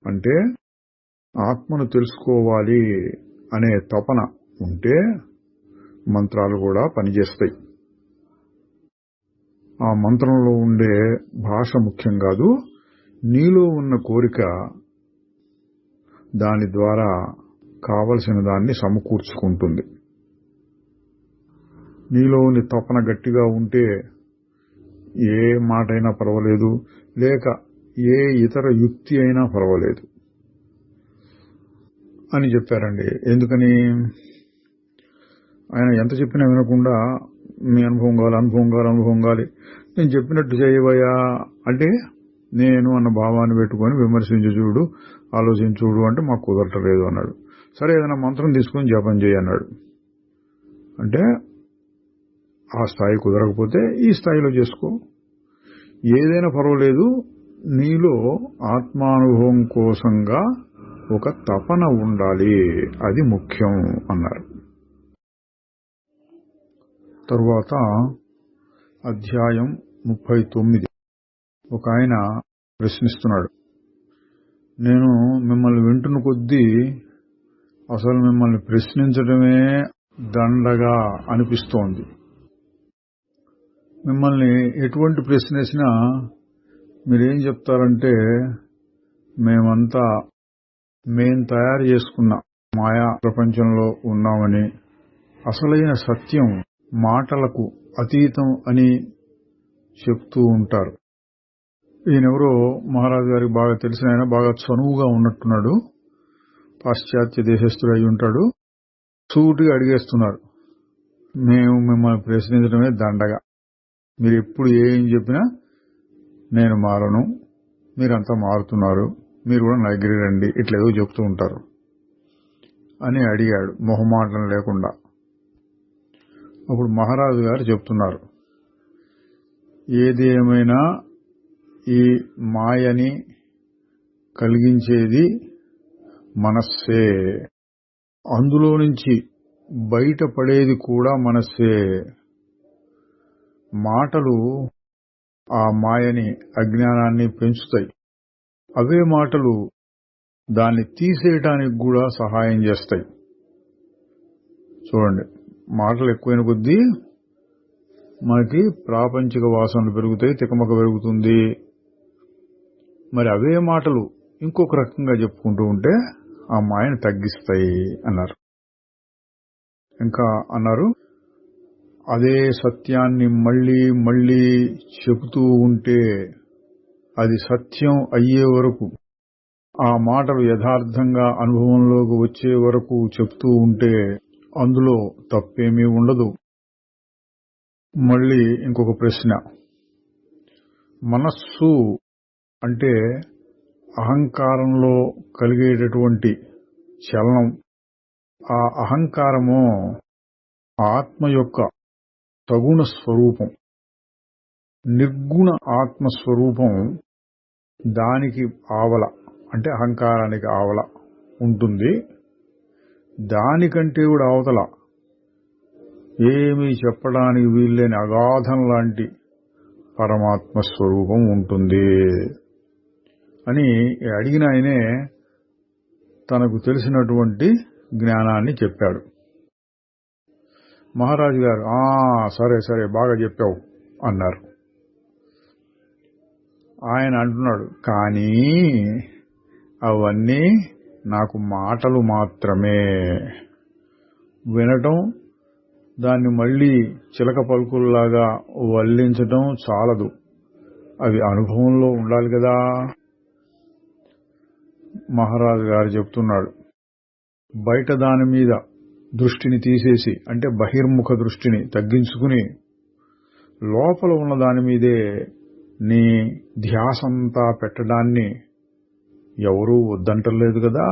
అంటే ఆత్మను తెలుసుకోవాలి అనే తపన ఉంటే మంత్రాలు కూడా పనిచేస్తాయి. ఆ మంత్రంలో ఉండే భాష ముఖ్యం కాదు, నీలో ఉన్న కోరిక దాని ద్వారా కావలసిన దాన్ని సమకూర్చుకుంటుంది. నీలోని తపన గట్టిగా ఉంటే ఏ మాట అయినా పర్వాలేదు, లేక ఏ ఇతర యుక్తి అయినా పర్వాలేదు అని చెప్పారండి. ఎందుకని? ఆయన ఎంత చెప్పినా వినకుండా మీ అనుభవం కావాలి, నేను చెప్పినట్టు చేయవయ్యా అంటే నేను అన్న భావాన్ని పెట్టుకొని విమర్శించి చూడు, ఆలోచించుడు అంటే మాకు కుదరటలేదు అన్నాడు. సరే, ఏదైనా మంత్రం తీసుకొని జపం చేయి అన్నాడు. అంటే ఆ స్థాయి కుదరకపోతే ఈ స్థాయిలో చేసుకో, ఏదైనా పర్వాలేదు, నీలో ఆత్మానుభవం కోసంగా ఒక తపన ఉండాలి, అది ముఖ్యం అన్నారు. తరువాత అధ్యాయం 39. ఒక ఆయన ప్రశ్నిస్తున్నాడు, నేను మిమ్మల్ని వింటున్న కొద్దీ అసలు మిమ్మల్ని ప్రశ్నించడమే దండగా అనిపిస్తోంది. మిమ్మల్ని ఎటువంటి ప్రశ్న వేసినా మీరేం చెప్తారంటే మేం తయారు చేసుకున్న మాయా ప్రపంచంలో ఉన్నామని, అసలైన సత్యం మాటలకు అతీతం అని చెప్తూ ఉంటారు. ఈయనెవరో మహారాజు గారికి బాగా తెలిసిన ఆయన, బాగా చనువుగా ఉన్నట్టున్నాడు, పాశ్చాత్య దేశస్థుడు అయి ఉంటాడు. సూటిగా అడిగేస్తున్నారు, మేము మిమ్మల్ని ప్రశ్నించడమే దండగా, మీరు ఎప్పుడు ఏం చెప్పినా నేను మారను, మీరంతా మారుతున్నారు, మీరు కూడా నా దగ్గర రండి, ఇట్లేదో చెప్తూ ఉంటారు అని అడిగాడు మొహమాటం లేకుండా. అప్పుడు మహారాజు గారు చెప్తున్నారు, ఏది ఏమైనా ఈ మాయని కలిగించేది మనస్సే, అందులో నుంచి బయటపడేది కూడా మనస్సే. మాటలు ఆ మాయని, అజ్ఞానాన్ని పెంచుతాయి. అవే మాటలు దాన్ని తీసేయటానికి కూడా సహాయం చేస్తాయి. చూడండి, మాటలు ఎక్కువైన కొద్దీ మనకి ప్రాపంచిక వాసనలు పెరుగుతాయి, తికమక పెరుగుతుంది. మరి అవే మాటలు ఇంకొక రకంగా చెప్పుకుంటూ ఉంటే ఆ మాయను తగ్గిస్తాయి అన్నారు. ఇంకా అన్నారు, అదే సత్యాన్ని మళ్లీ మళ్లీ చెబుతూ ఉంటే, అది సత్యం అయ్యే వరకు, ఆ మాటలు యథార్థంగా అనుభవంలోకి వచ్చే వరకు చెప్తూ ఉంటే అందులో తప్పేమీ ఉండదు. మళ్ళీ ఇంకొక ప్రశ్న, మనస్సు అంటే అహంకారంలో కలిగేటటువంటి చలనం. ఆ అహంకారము ఆత్మ యొక్క సగుణ స్వరూపం, నిర్గుణ ఆత్మస్వరూపం. దానికి ఆవల అంటే అహంకారానికి ఆవల ఉంటుంది. దానికంటే కూడా అవతల ఏమీ చెప్పడానికి వీల్లేని అగాధం లాంటి పరమాత్మ స్వరూపం ఉంటుంది అని అడిగిన ఆయనే తనకు తెలిసినటువంటి జ్ఞానాన్ని చెప్పాడు. మహారాజు గారు సరే బాగా చెప్పావు అన్నారు. ఆయన అంటున్నాడు, కానీ అవన్నీ నాకు మాటలు మాత్రమే. వినటం, దాన్ని మళ్లీ చిలక పలుకుల్లాగా వల్లించటం చాలదు, అవి అనుభవంలో ఉండాలి కదా. మహారాజు గారు చెప్తున్నాడు, బయట దాని మీద దృష్టిని తీసేసి, అంటే బహిర్ముఖ దృష్టిని తగ్గించుకుని లోపల ఉన్న దాని మీదే నీ ధ్యాసంతా పెట్టడాన్ని ఎవరూ వద్దంటలేదు కదా.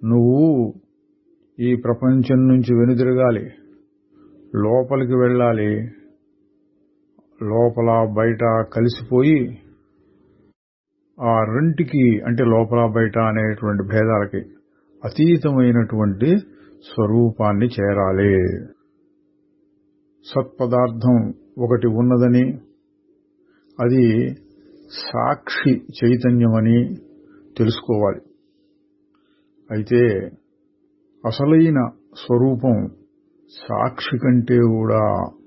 నువ్వు ఈ ప్రపంచం నుంచి వెనుదిరగాలి, లోపలికి వెళ్ళాలి, లోపల బయట కలిసిపోయి ఆ రెంటికి, అంటే లోపల బయట అనేటువంటి భేదాలకి అతీతమైనటువంటి స్వరూపాన్ని చేరాలి. సత్పదార్థం ఒకటి ఉన్నదని, అది సాక్షి చైతన్యమని తెలుసుకోవాలి. అయితే అసలైన స్వరూపం సాక్షి కంటే కూడా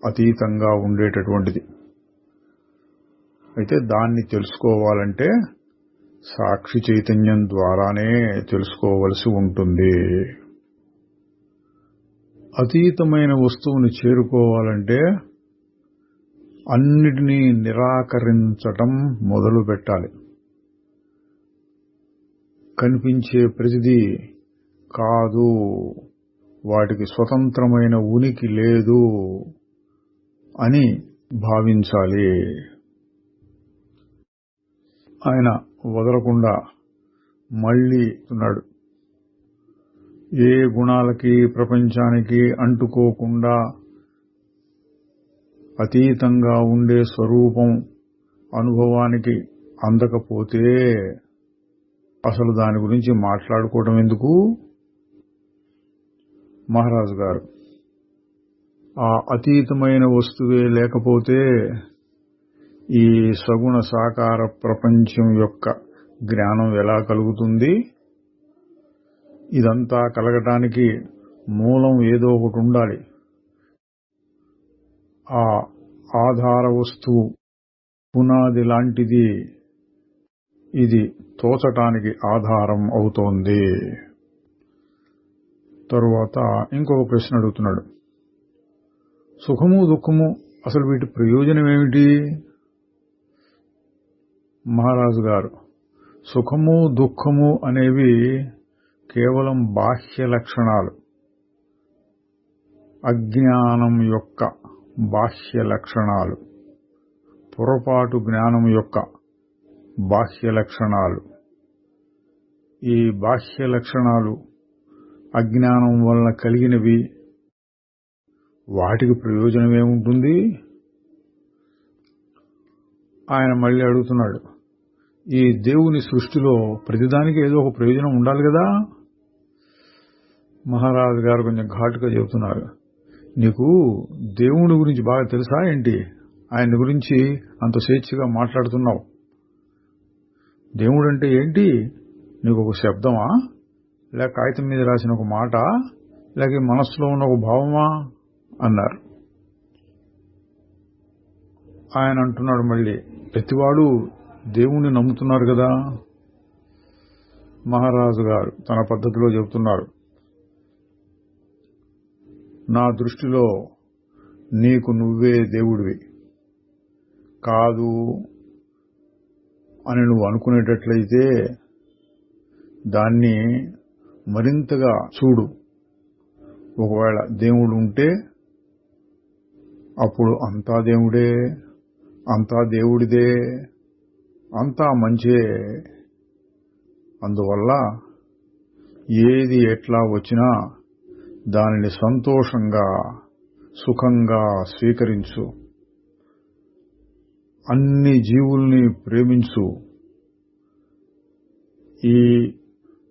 అతీతంగా ఉండేటటువంటిది. అయితే దాన్ని తెలుసుకోవాలంటే సాక్షి చైతన్యం ద్వారానే తెలుసుకోవలసి ఉంటుంది. అతీతమైన వస్తువుని చేరుకోవాలంటే అన్నిటినీ నిరాకరించటం మొదలు పెట్టాలి. కనిపించే ప్రతిదీ కాదు, వాటికి స్వతంత్రమైన ఉనికి లేదు అని భావించాలి. ఆయన వదలకుండా మళ్ళీ ఉన్నాడు. ఏ గుణాలకి ప్రపంచానికి అంటుకోకుండా అతీతంగా ఉండే స్వరూపం అనుభవానికి అందకపోతే అసలు దాని గురించి మాట్లాడుకోవడం ఎందుకు? మహారాజు గారు, ఆ అతీతమైన వస్తువే లేకపోతే ఈ సగుణ సాకార ప్రపంచం యొక్క జ్ఞానం ఎలా కలుగుతుంది? ఇదంతా కలగటానికి మూలం ఏదో ఒకటి ఉండాలి. ఆ ఆధార వస్తువు పునాది లాంటిది. ఇది తోచటానికి ఆధారం అవుతోంది. తరువాత ఇంకొక ప్రశ్న అడుగుతున్నాడు. సుఖము దుఃఖము అసలు వీటి ప్రయోజనం ఏమిటి? మహారాజు గారు, సుఖము దుఃఖము అనేవి కేవలం బాహ్య లక్షణాలు, అజ్ఞానం యొక్క బాహ్య లక్షణాలు, పొరపాటు జ్ఞానం యొక్క బాహ్య లక్షణాలు. ఈ బాహ్య లక్షణాలు అజ్ఞానం వలన కలిగినవి. వాటికి ప్రయోజనం ఏముంటుంది? ఆయన మళ్ళీ అడుగుతున్నాడు. ఈ దేవుని సృష్టిలో ప్రతిదానికి ఏదో ఒక ప్రయోజనం ఉండాలి కదా? మహారాజు గారు కొంచెం ఘాటుగా చెబుతున్నారు. నీకు దేవుడి గురించి బాగా తెలుసా ఏంటి? ఆయన గురించి అంత స్వేచ్ఛగా మాట్లాడుతున్నావు. దేవుడు అంటే ఏంటి? నీకు ఒక శబ్దమా, లేక కాగితం మీద రాసిన ఒక మాట, లేక మనస్సులో ఉన్న ఒక భావమా అన్నారు. ఆయన అంటున్నాడు మళ్ళీ, ప్రతివాడు దేవుణ్ణి నమ్ముతున్నారు కదా. మహారాజు గారు తన పద్ధతిలో చెబుతున్నారు. నా దృష్టిలో నీకు నువ్వే దేవుడివి కాదు అని నువ్వు అనుకునేటట్లయితే దాన్ని మరింతగా చూడు. ఒకవేళ దేవుడు ఉంటే అప్పుడు అంతా దేవుడే, అంతా దేవుడిదే, అంతా మంచే. అందువల్ల ఏది ఎట్లా వచ్చినా దానిని సంతోషంగా సుఖంగా స్వీకరించు. అన్ని జీవుల్ని ప్రేమించు. ఈ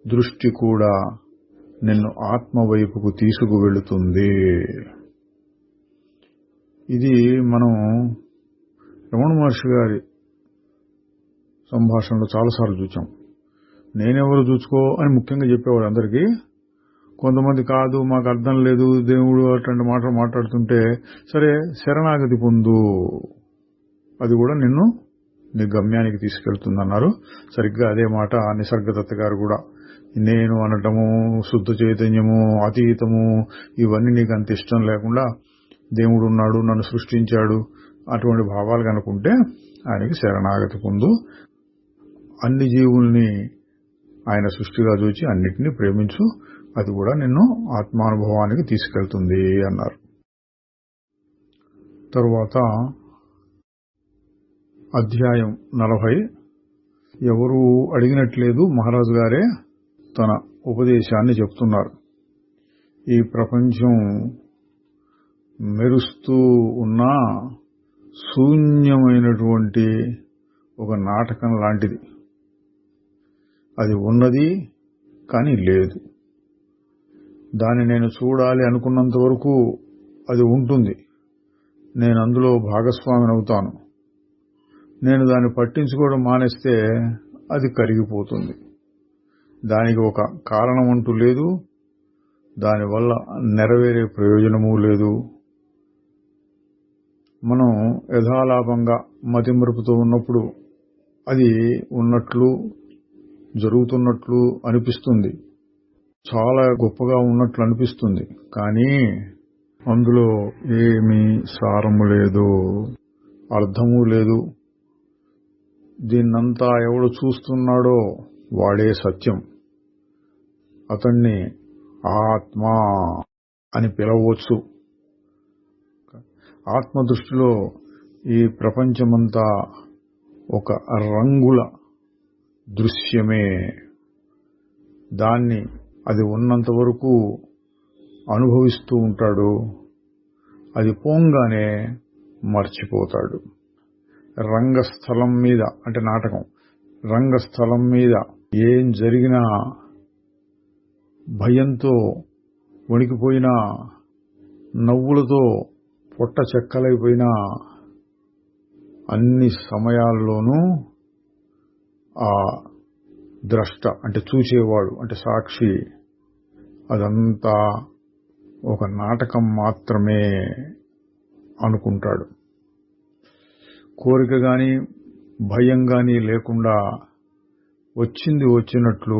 దృష్టి కూడా నిన్ను ఆత్మ వైపుకు తీసుకువెళుతుంది. ఇది మనం రమణ మహర్షి గారి సంభాషణలో చాలాసార్లు చూచాం. నేనెవరు చూసుకో అని ముఖ్యంగా చెప్పేవాడు అందరికీ. కొంతమంది కాదు, మాకు అర్థం లేదు దేవుడు అట్లాంటి మాటలు మాట్లాడుతుంటే, సరే శరణాగతి పొందు, అది కూడా నిన్ను నీ గమ్యానికి తీసుకెళ్తుందన్నారు. సరిగ్గా అదే మాట నిసర్గదత్త గారు కూడా, నేను అనటము, శుద్ధ చైతన్యము, అతీతము, ఇవన్నీ నీకు అంత ఇష్టం లేకుండా దేవుడు ఉన్నాడు, నన్ను సృష్టించాడు, అటువంటి భావాలు కనుకుంటే ఆయనకి శరణాగతి పొందు, అన్ని జీవుల్ని ఆయన సృష్టిగా చూచి అన్నిటినీ ప్రేమించు, అది కూడా నిన్ను ఆత్మానుభవానికి తీసుకెళ్తుంది అన్నారు. తరువాత అధ్యాయం 40. ఎవరూ అడిగినట్లేదు, మహారాజు గారే తన ఉపదేశాన్ని చెప్తున్నారు. ఈ ప్రపంచం మెరుస్తూ ఉన్న శూన్యమైనటువంటి ఒక నాటకం లాంటిది. అది ఉన్నది కానీ లేదు. దాన్ని నేను చూడాలి అనుకున్నంత వరకు అది ఉంటుంది. నేను అందులో భాగస్వామిని అవుతాను. నేను దాన్ని పట్టించుకోవడం మానేస్తే అది కరిగిపోతుంది. దానికి ఒక కారణం అంటూ లేదు, దానివల్ల నెరవేరే ప్రయోజనమూ లేదు. మనం యథాలాపంగా మతిమరుపుతో ఉన్నప్పుడు అది ఉన్నట్లు జరుగుతున్నట్లు అనిపిస్తుంది, చాలా గొప్పగా ఉన్నట్లు అనిపిస్తుంది. కానీ అందులో ఏమీ సారము లేదు, అర్థము లేదు. దీన్నంతా ఎవడు చూస్తున్నాడో వాడే సత్యం. అతన్ని ఆత్మ అని పిలవచ్చు. ఆత్మ దృష్టిలో ఈ ప్రపంచమంతా ఒక రంగుల దృశ్యమే. దాన్ని అది ఉన్నంత వరకు అనుభవిస్తూ ఉంటాడు, అది పోంగానే మర్చిపోతాడు. రంగస్థలం మీద అంటే నాటకం, రంగస్థలం మీద ఏం జరిగినా భయంతో వణికిపోయినా, నవ్వులతో పొట్ట చెక్కలైపోయినా, అన్ని సమయాల్లోనూ ఆ ద్రష్ట అంటే చూచేవాడు అంటే సాక్షి అదంతా ఒక నాటకం మాత్రమే అనుకుంటాడు. కోరిక గాని భయం గాని లేకుండా వచ్చింది వచ్చినట్లు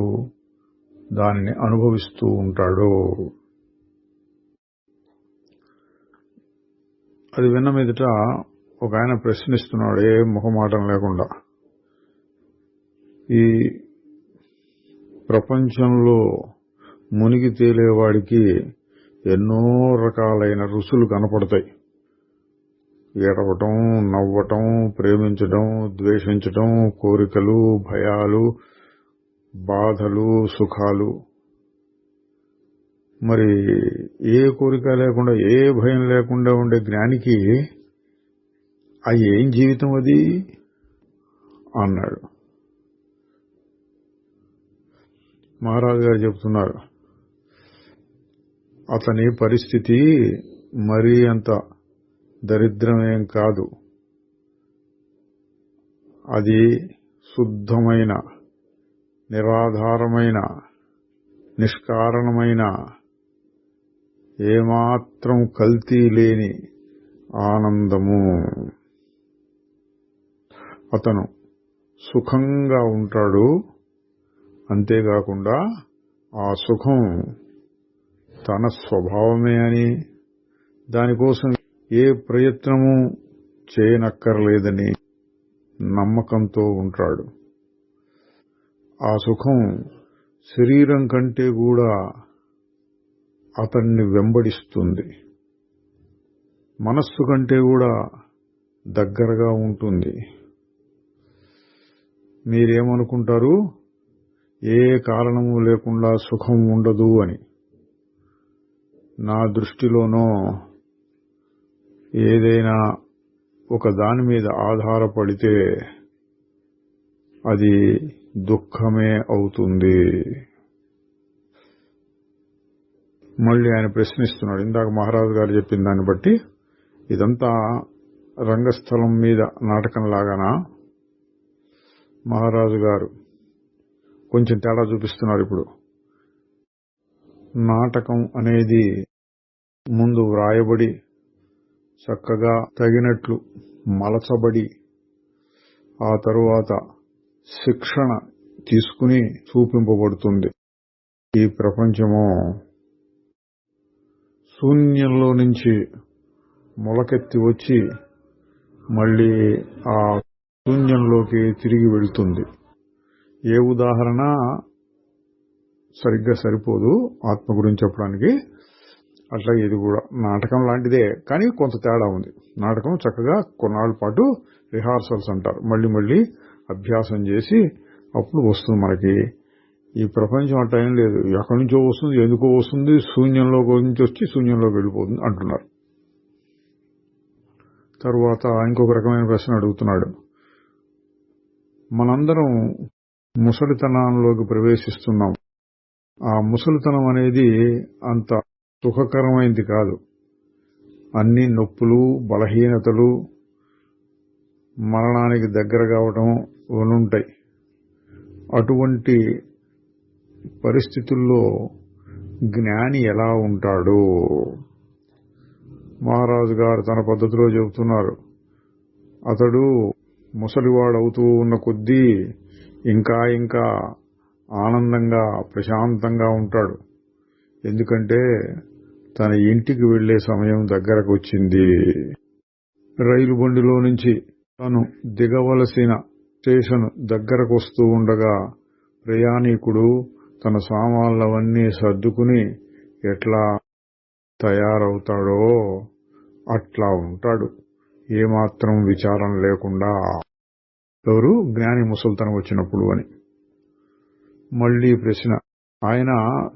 దానిని అనుభవిస్తూ ఉంటాడు. అది విన్న మీదట ఒక ఆయన ప్రశ్నిస్తున్నాడు ఏ మొహమాటం లేకుండా, ఈ ప్రపంచంలో మునిగి తేలేవాడికి ఎన్నో రకాలైన రుచులు కనపడతాయి. ఏడవటం, నవ్వటం, ప్రేమించడం, ద్వేషించడం, కోరికలు, భయాలు, బాధలు, సుఖాలు. మరి ఏ కోరిక లేకుండా ఏ భయం లేకుండా ఉండే జ్ఞానికి అది ఏం జీవితం అది అన్నాడు. మహారాజు గారు చెప్తున్నారు, అతని పరిస్థితి మరీ అంత దరిద్రమేం కాదు. అది శుద్ధమైన, నిరాధారమైన, నిష్కారణమైన, ఏమాత్రం కల్తీ లేని ఆనందము. అతను సుఖంగా ఉంటాడు. అంతేకాకుండా ఆ సుఖం తన స్వభావమే అని, దానికోసం ఏ ప్రయత్నము చేయనక్కర్లేదని నమ్మకంతో ఉంటాడు. ఆ సుఖం శరీరం కంటే కూడా అతన్ని వెంబడిస్తుంది, మనస్సు కంటే కూడా దగ్గరగా ఉంటుంది. మీరేమనుకుంటారు? ఏ కారణము లేకుండా సుఖం ఉండదు అని. నా దృష్టిలోనో ఏదైనా ఒక దాని మీద ఆధారపడితే అది దుఃఖమే అవుతుంది. మళ్ళీ ఆయన ప్రశ్నిస్తున్నాడు, ఇందాక మహారాజు గారు చెప్పిన దాన్ని బట్టి ఇదంతా రంగస్థలం మీద నాటకం లాగానా? మహారాజు గారు కొంచెం తేడా చూపిస్తున్నారు. ఇప్పుడు నాటకం అనేది ముందు వ్రాయబడి చక్కగా తగినట్లు మలచబడి ఆ తరువాత శిక్షణ తీసుకుని చూపింపబడుతుంది. ఈ ప్రపంచము శూన్యంలో నుంచి మొలకెత్తి వచ్చి మళ్ళీ ఆ శూన్యంలోకి తిరిగి వెళ్తుంది. ఏ ఉదాహరణ సరిగ్గా సరిపోదు ఆత్మ గురించి చెప్పడానికి. అట్లా ఇది కూడా నాటకం లాంటిదే, కానీ కొంత తేడా ఉంది. నాటకం చక్కగా కొన్నాళ్ళ పాటు రిహార్సల్స్ అంటారు, మళ్ళీ మళ్ళీ అభ్యాసం చేసి అప్పుడు వస్తుంది మనకి. ఈ ప్రపంచం ఆ టైం లేదు, ఎక్కడి నుంచో వస్తుంది, ఎందుకో వస్తుంది, శూన్యంలో నుంచి వచ్చి శూన్యంలోకి వెళ్ళిపోతుంది అంటున్నారు. తరువాత ఇంకొక రకమైన ప్రశ్న అడుగుతున్నాడు, మనందరం ముసలితనంలోకి ప్రవేశిస్తున్నాం. ఆ ముసలితనం అనేది అంత సుఖకరమైనది కాదు. అన్ని నొప్పులు, బలహీనతలు, మరణానికి దగ్గర కావటం ఉంటాయి. అటువంటి పరిస్థితుల్లో జ్ఞాని ఎలా ఉంటాడు? మహారాజు గారు తన పద్ధతిలో చెబుతున్నారు. అతడు ముసలివాడవుతూ ఉన్న కొద్దీ ఇంకా ఇంకా ఆనందంగా ప్రశాంతంగా ఉంటాడు. ఎందుకంటే తన ఇంటికి వెళ్లే సమయం దగ్గరకు వచ్చింది. రైలు బండిలో నుంచి తను దిగవలసిన స్టేషన్ దగ్గరకు వస్తూ ఉండగా ప్రయాణికుడు తన సామాన్లవన్నీ సర్దుకుని ఎట్లా తయారవుతాడో అట్లా ఉంటాడు, ఏమాత్రం విచారం లేకుండా. ఎవరు? జ్ఞాని ముసల్తనం వచ్చినప్పుడు అని. మళ్లీ ప్రశ్న. ఆయన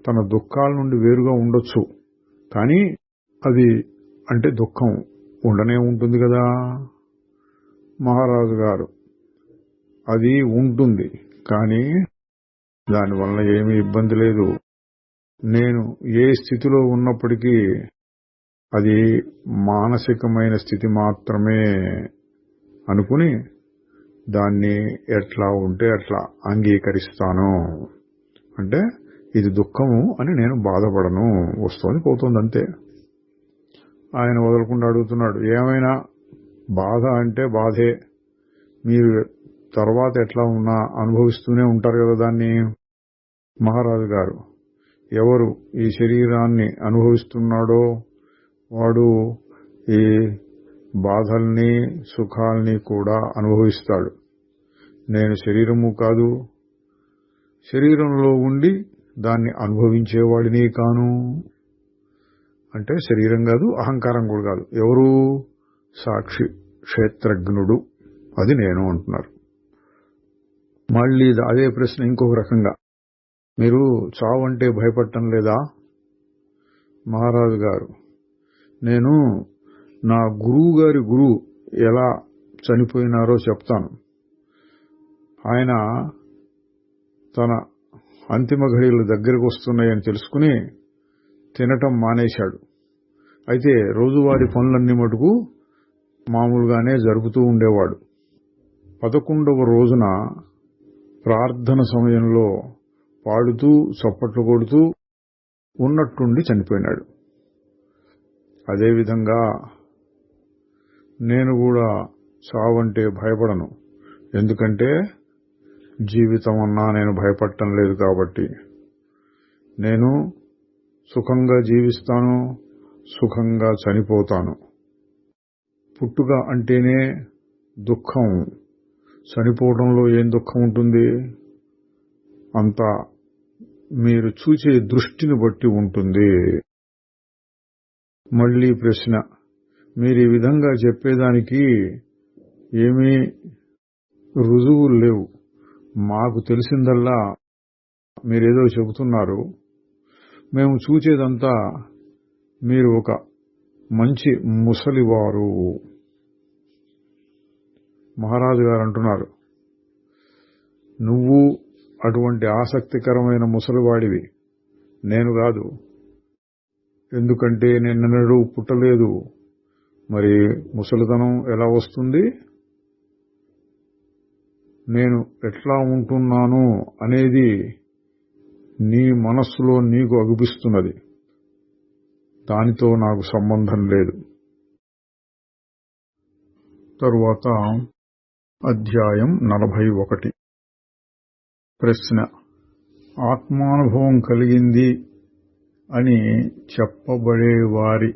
తన దుఃఖాల నుండి వేరుగా ఉండొచ్చు, కానీ అది అంటే దుఃఖం ఉండనే ఉంటుంది కదా. మహారాజు గారు, అది ఉంటుంది, కానీ దానివల్ల ఏమీ ఇబ్బంది లేదు. నేను ఏ స్థితిలో ఉన్నప్పటికీ అది మానసికమైన స్థితి మాత్రమే అనుకుని దాన్ని ఎట్లా ఉంటే అట్లా అంగీకరిస్తాను. అంటే ఇది దుఃఖము అని నేను బాధపడను, వస్తుంది పోతుంది అంతే. ఆయన వదలకుండా అడుగుతున్నాడు, ఏమైనా బాధ అంటే బాధే, మీరు తర్వాత ఎట్లా ఉన్నా అనుభవిస్తూనే ఉంటారు కదా దాన్ని. మహారాజు గారు, ఎవరు ఈ శరీరాన్ని అనుభవిస్తున్నాడో వాడు ఈ బాధల్ని సుఖాల్ని కూడా అనుభవిస్తాడు. నేను శరీరము కాదు, శరీరంలో ఉండి దాన్ని అనుభవించేవాడిని కాను. అంటే శరీరం కాదు, అహంకారం కూడా కాదు. ఎవరు? సాక్షి క్షేత్రజ్ఞుడు, అది నేను అంటున్నారు. మళ్ళీ అదే ప్రశ్న ఇంకొక రకంగా, మీరు చావంటే భయపడటం లేదా? మహారాజు గారు, నేను నా గురువు గారి గురువు ఎలా చనిపోయినారో చెప్తాను. ఆయన తన అంతిమ ఘడియలు దగ్గరకు వస్తున్నాయని తెలుసుకుని తినటం మానేశాడు. అయితే రోజువారీ పనులన్నీ మటుకు మామూలుగానే జరుపుతూ ఉండేవాడు. 11వ రోజున ప్రార్థన సమయంలో పాడుతూ చప్పట్లు కొడుతూ ఉన్నట్టుండి చనిపోయినాడు. అదేవిధంగా నేను కూడా చావంటే భయపడను, ఎందుకంటే జీవితం అన్నా నేను భయపడటం లేదు కాబట్టి. నేను సుఖంగా జీవిస్తాను, సుఖంగా చనిపోతాను. పుట్టుక అంటేనే దుఃఖం, చనిపోవడంలో ఏం దుఃఖం ఉంటుంది? అంతా మీరు చూసే దృష్టిని బట్టి ఉంటుంది. మళ్లీ ప్రశ్న. మీరు ఈ విధంగా చెప్పేదానికి ఏమీ రుజువులు లేవు. మాకు తెలిసిందల్లా మీరేదో చెబుతున్నారు. మేము చూచేదంతా మీరు ఒక మంచి ముసలివారు. మహారాజు గారు అంటున్నారు, నువ్వు అటువంటి ఆసక్తికరమైన ముసలివాడివి, నేను కాదు. ఎందుకంటే నేనెన్నడూ పుట్టలేదు. మరి ముసలితనం ఎలా వస్తుంది? నేను ఎట్లా ఉంటున్నాను అనేది నీ మనస్సులో నీకు అగుపిస్తున్నది, దానితో నాకు సంబంధం లేదు. తరువాత అధ్యాయం 41. ప్రశ్న. ఆత్మానుభవం కలిగింది అని చెప్పబడేవారి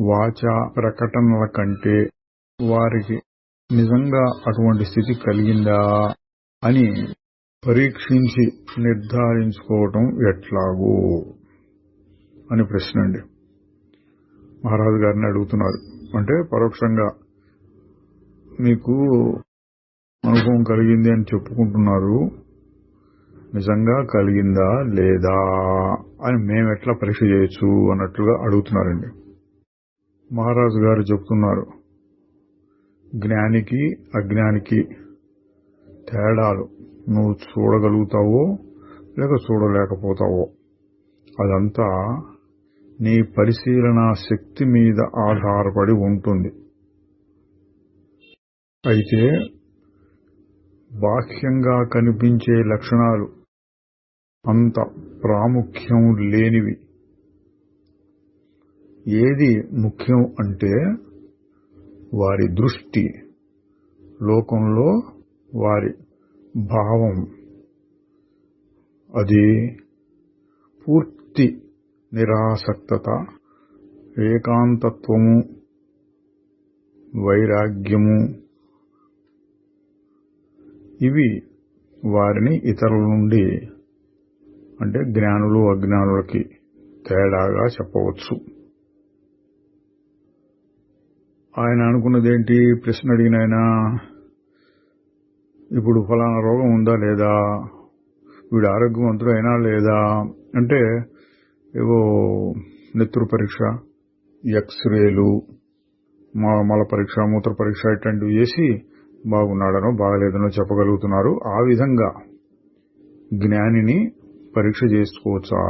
వాచా ప్రకటనల కంటే వారికి నిజంగా అటువంటి స్థితి కలిగిందా అని పరీక్షించి నిర్ధారించుకోవటం ఎట్లాగూ అని ప్రశ్న అండి. మహారాజు గారిని అడుగుతున్నారు. అంటే పరోక్షంగా మీకు అనుభవం కలిగింది అని చెప్పుకుంటున్నారు, నిజంగా కలిగిందా లేదా అని మేము ఎట్లా పరీక్ష చేయొచ్చు అన్నట్లుగా అడుగుతున్నారండి. మహారాజు గారు చెప్తున్నారు, జ్ఞానికి అజ్ఞానికి తేడాలు నువ్వు చూడగలుగుతావో లేక చూడలేకపోతావో అదంతా నీ పరిశీలనా శక్తి మీద ఆధారపడి ఉంటుంది. అయితే బాహ్యంగా కనిపించే లక్షణాలు అంత ప్రాముఖ్యం లేనివి. ఏది ముఖ్యం అంటే వారి దృష్టి, లోకంలో వారి భావం, అది పూర్తి నిరాసక్తత, ఏకాంతత్వము, వైరాగ్యము. ఇవి వారిని ఇతరుల నుండి, అంటే జ్ఞానులు అజ్ఞానులకి తేడాగా చెప్పవచ్చు. ఆయన అనుకున్నదేంటి? ప్రశ్న అడిగిన ఆయన, ఇప్పుడు ఫలానా రోగం ఉందా లేదా, వీడు ఆరోగ్యవంతుడు అయినా లేదా అంటే ఏవో నెత్తురు పరీక్ష, ఎక్స్రేలు, మల పరీక్ష, మూత్ర పరీక్ష ఇట్లాంటివి చేసి బాగున్నాడనో బాగలేదనో చెప్పగలుగుతున్నారు. ఆ విధంగా జ్ఞానిని పరీక్ష చేసుకోవచ్చా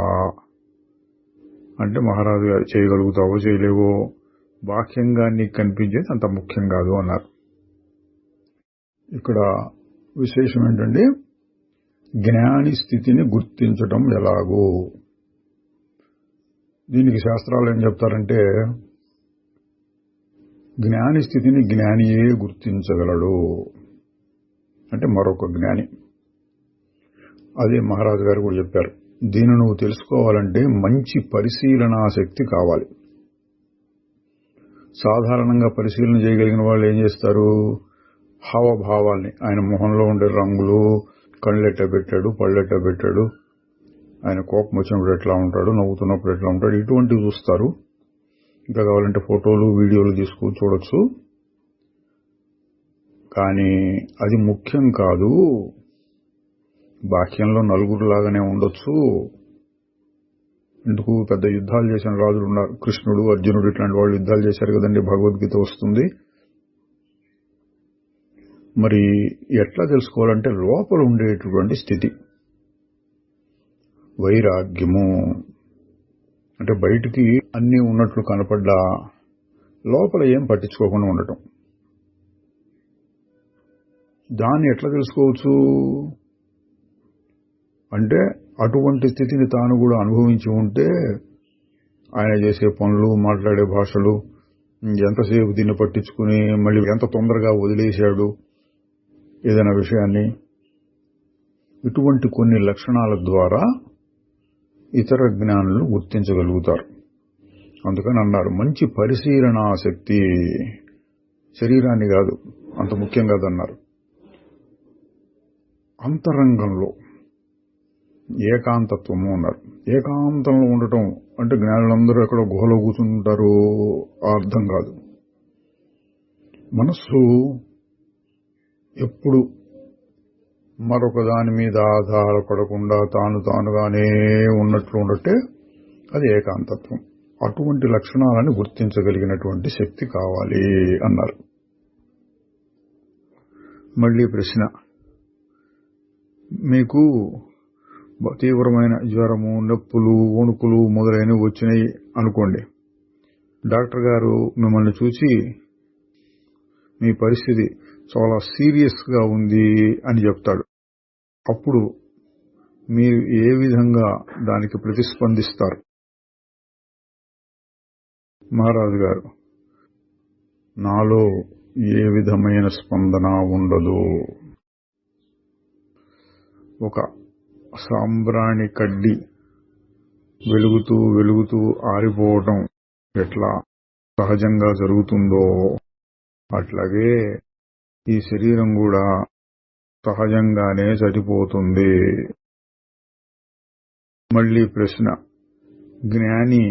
అంటే మహారాజు గారు చేయగలుగుతావో చేయలేవో, బాహ్యంగా నీకు కనిపించేది అంత ముఖ్యం కాదు అన్నారు. ఇక్కడ విశేషం ఏంటంటే జ్ఞాని స్థితిని గుర్తించటం ఎలాగో. దీనికి శాస్త్రాలు ఏం చెప్తారంటే జ్ఞాని స్థితిని జ్ఞానియే గుర్తించగలడు, అంటే మరొక జ్ఞాని. అదే మహారాజు గారు కూడా చెప్పారు. దీన్ని నువ్వు తెలుసుకోవాలంటే మంచి పరిశీలనా శక్తి కావాలి. సాధారణంగా పరిశీలన చేయగలిగిన వాళ్ళు ఏం చేస్తారు? హావభావాల్ని, ఆయన మొహంలో ఉండే రంగులు, కళ్ళెట్ట పెట్టాడు, పళ్ళెట్ట పెట్టాడు, ఆయన కోపం వచ్చినప్పుడు ఎట్లా ఉంటాడు, నవ్వుతున్నప్పుడు ఎట్లా ఉంటాడు, ఇటువంటివి చూస్తారు. ఇంకా కావాలంటే ఫోటోలు, వీడియోలు తీసుకుని చూడొచ్చు. కానీ అది ముఖ్యం కాదు. బాహ్యంలో నలుగురులాగానే ఉండొచ్చు. ఎందుకు? పెద్ద యుద్ధాలు చేసిన రాజులు ఉన్నారు. కృష్ణుడు, అర్జునుడు ఇట్లాంటి వాళ్ళు యుద్ధాలు చేశారు కదండి, భగవద్గీత వస్తుంది. మరి ఎట్లా తెలుసుకోవాలంటే లోపల ఉండేటటువంటి స్థితి, వైరాగ్యము, అంటే బయటికి అన్నీ ఉన్నట్లు కనపడ్డా లోపల ఏం పట్టించుకోకుండా ఉండటం. దాన్ని ఎట్లా తెలుసుకోవచ్చు అంటే అటువంటి స్థితిని తాను కూడా అనుభవించి ఉంటే ఆయన చేసే పనులు, మాట్లాడే భాషలు, ఎంతసేపు దీన్ని పట్టించుకుని మళ్ళీ ఎంత తొందరగా వదిలేశాడు ఏదైనా విషయాన్ని, ఇటువంటి కొన్ని లక్షణాల ద్వారా ఇతర జ్ఞానులు గుర్తించగలుగుతారు. అందుకని అన్నారు మంచి పరిశీలనా శక్తి, శరీరాన్ని కాదు, అంత ముఖ్యం కాదన్నారు. అంతరంగంలో ఏకాంతత్వము అన్నారు. ఏకాంతంలో ఉండటం అంటే జ్ఞానులందరూ ఎక్కడో గుహలో కూర్చుంటారు అర్థం కాదు. మనస్సు ఎప్పుడు మరొక దాని మీద ఆధారపడకుండా తానుగానే ఉన్నట్లు ఉండటే అది ఏకాంతత్వం. అటువంటి లక్షణాలను గుర్తించగలిగినటువంటి శక్తి కావాలి అన్నారు. మళ్ళీ ప్రశ్న, మీకు తీవ్రమైన జ్వరము, నొప్పులు, వణుకులు మొదలైనవి వచ్చినాయి అనుకోండి. డాక్టర్ గారు మిమ్మల్ని చూసి మీ పరిస్థితి చాలా సీరియస్ గా ఉంది అని చెప్తాడు. అప్పుడు మీరు ఏ విధంగా దానికి ప్రతిస్పందిస్తారు? మహారాజు గారు, నాలో ఏ విధమైన స్పందన ఉండదు. ఒక సాంబ్రాణి కడ్డి వెలుగుతూ వెలుగుతూ ఆరిపోవటం ఎట్లా సహజంగా జరుగుతుందో అట్లాగే ఈ శరీరం కూడా సహజంగానే చనిపోతుంది. మళ్ళీ ప్రశ్న, జ్ఞాని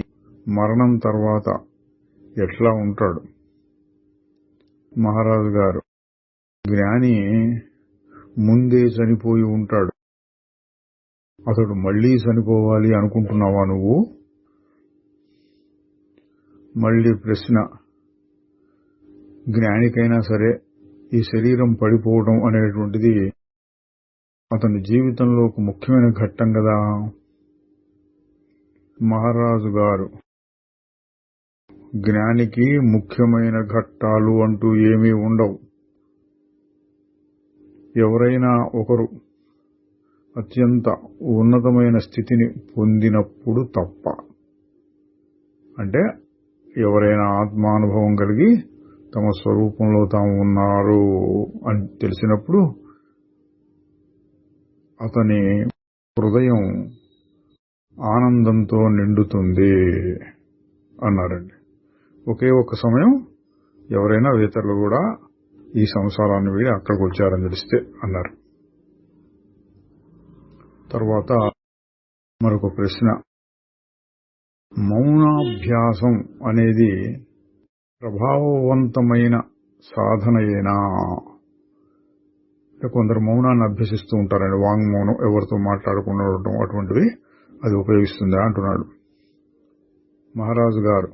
మరణం తర్వాత ఎట్లా ఉంటాడు? మహారాజు గారు, జ్ఞాని ముందే చనిపోయి ఉంటాడు. అతడు మళ్లీ చనిపోవాలి అనుకుంటున్నావా నువ్వు? మళ్ళీ ప్రశ్న, జ్ఞానికైనా సరే ఈ శరీరం పడిపోవడం అనేటువంటిది అతని జీవితంలో ఒక ముఖ్యమైన ఘట్టం కదా. మహారాజు గారు, జ్ఞానికి ముఖ్యమైన ఘట్టాలు అంటూ ఏమీ ఉండవు. ఎవరైనా ఒకరు అత్యంత ఉన్నతమైన స్థితిని పొందినప్పుడు తప్ప. అంటే ఎవరైనా ఆత్మానుభవం కలిగి తమ స్వరూపంలో తాము ఉన్నారు అని తెలిసినప్పుడు అతని హృదయం ఆనందంతో నిండుతుంది అన్నారండి. ఒకే ఒక్క సమయం ఎవరైనా ఇతరులు కూడా ఈ సంసారాన్ని వీడి అక్కడికి వచ్చారని తెలిస్తే అన్నారు. తర్వాత మరొక ప్రశ్న, మౌనాభ్యాసం అనేది ప్రభావవంతమైన సాధనయేనా? కొందరు మౌనాన్ని అభ్యసిస్తూ ఉంటారండి, వాంగ్మౌనం, ఎవరితో మాట్లాడకుండా ఉండటం, అటువంటివి అది ఉపయోగిస్తుందా అంటున్నాడు. మహారాజు గారు,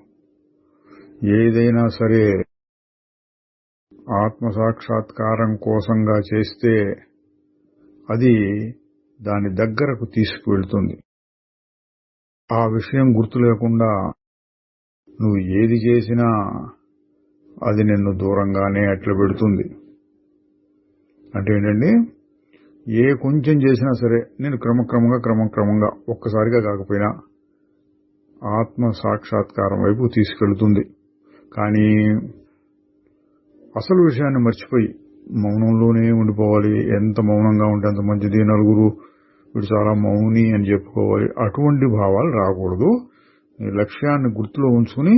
ఏదైనా సరే ఆత్మసాక్షాత్కారం కోసంగా చేస్తే అది దాని దగ్గరకు తీసుకువెళ్తుంది. ఆ విషయం గుర్తు లేకుండా నువ్వు ఏది చేసినా అది నిన్ను దూరంగానే అట్లా పెడుతుంది. అంటే ఏంటండి, ఏ కొంచెం చేసినా సరే నేను క్రమక్రమంగా ఒక్కసారిగా కాకపోయినా ఆత్మ సాక్షాత్కారం వైపు తీసుకెళ్తుంది. కానీ అసలు విషయాన్ని మర్చిపోయి మౌనంలోనే ఉండిపోవాలి. ఎంత మౌనంగా ఉంటే అంత మంచిది, నలుగురు వీడు చాలా మౌని అని చెప్పుకోవాలి, అటువంటి భావాలు రాకూడదు. లక్ష్యాన్ని గుర్తులో ఉంచుకుని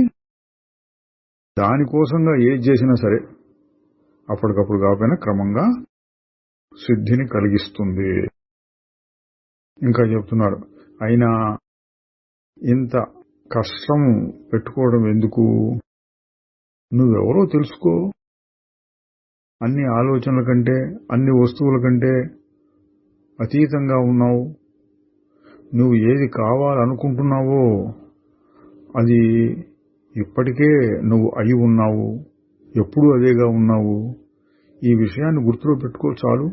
దానికోసంగా ఏది చేసినా సరే అప్పటికప్పుడు కాకపోయినా క్రమంగా సిద్ధిని కలిగిస్తుంది. ఇంకా చెప్తున్నారు, అయినా ఇంత కష్టం పెట్టుకోవడం ఎందుకు? నువ్వెవరో తెలుసుకో. అన్ని ఆలోచనల కంటే, అన్ని వస్తువుల కంటే అతీతంగా ఉన్నావు. నువ్వు ఏది కావాలనుకుంటున్నావో అది ఇప్పటికే నువ్వు అయి ఉన్నావు, ఎప్పుడూ అదేగా ఉన్నావు. ఈ విషయాన్ని గుర్తులో పెట్టుకో చాలు.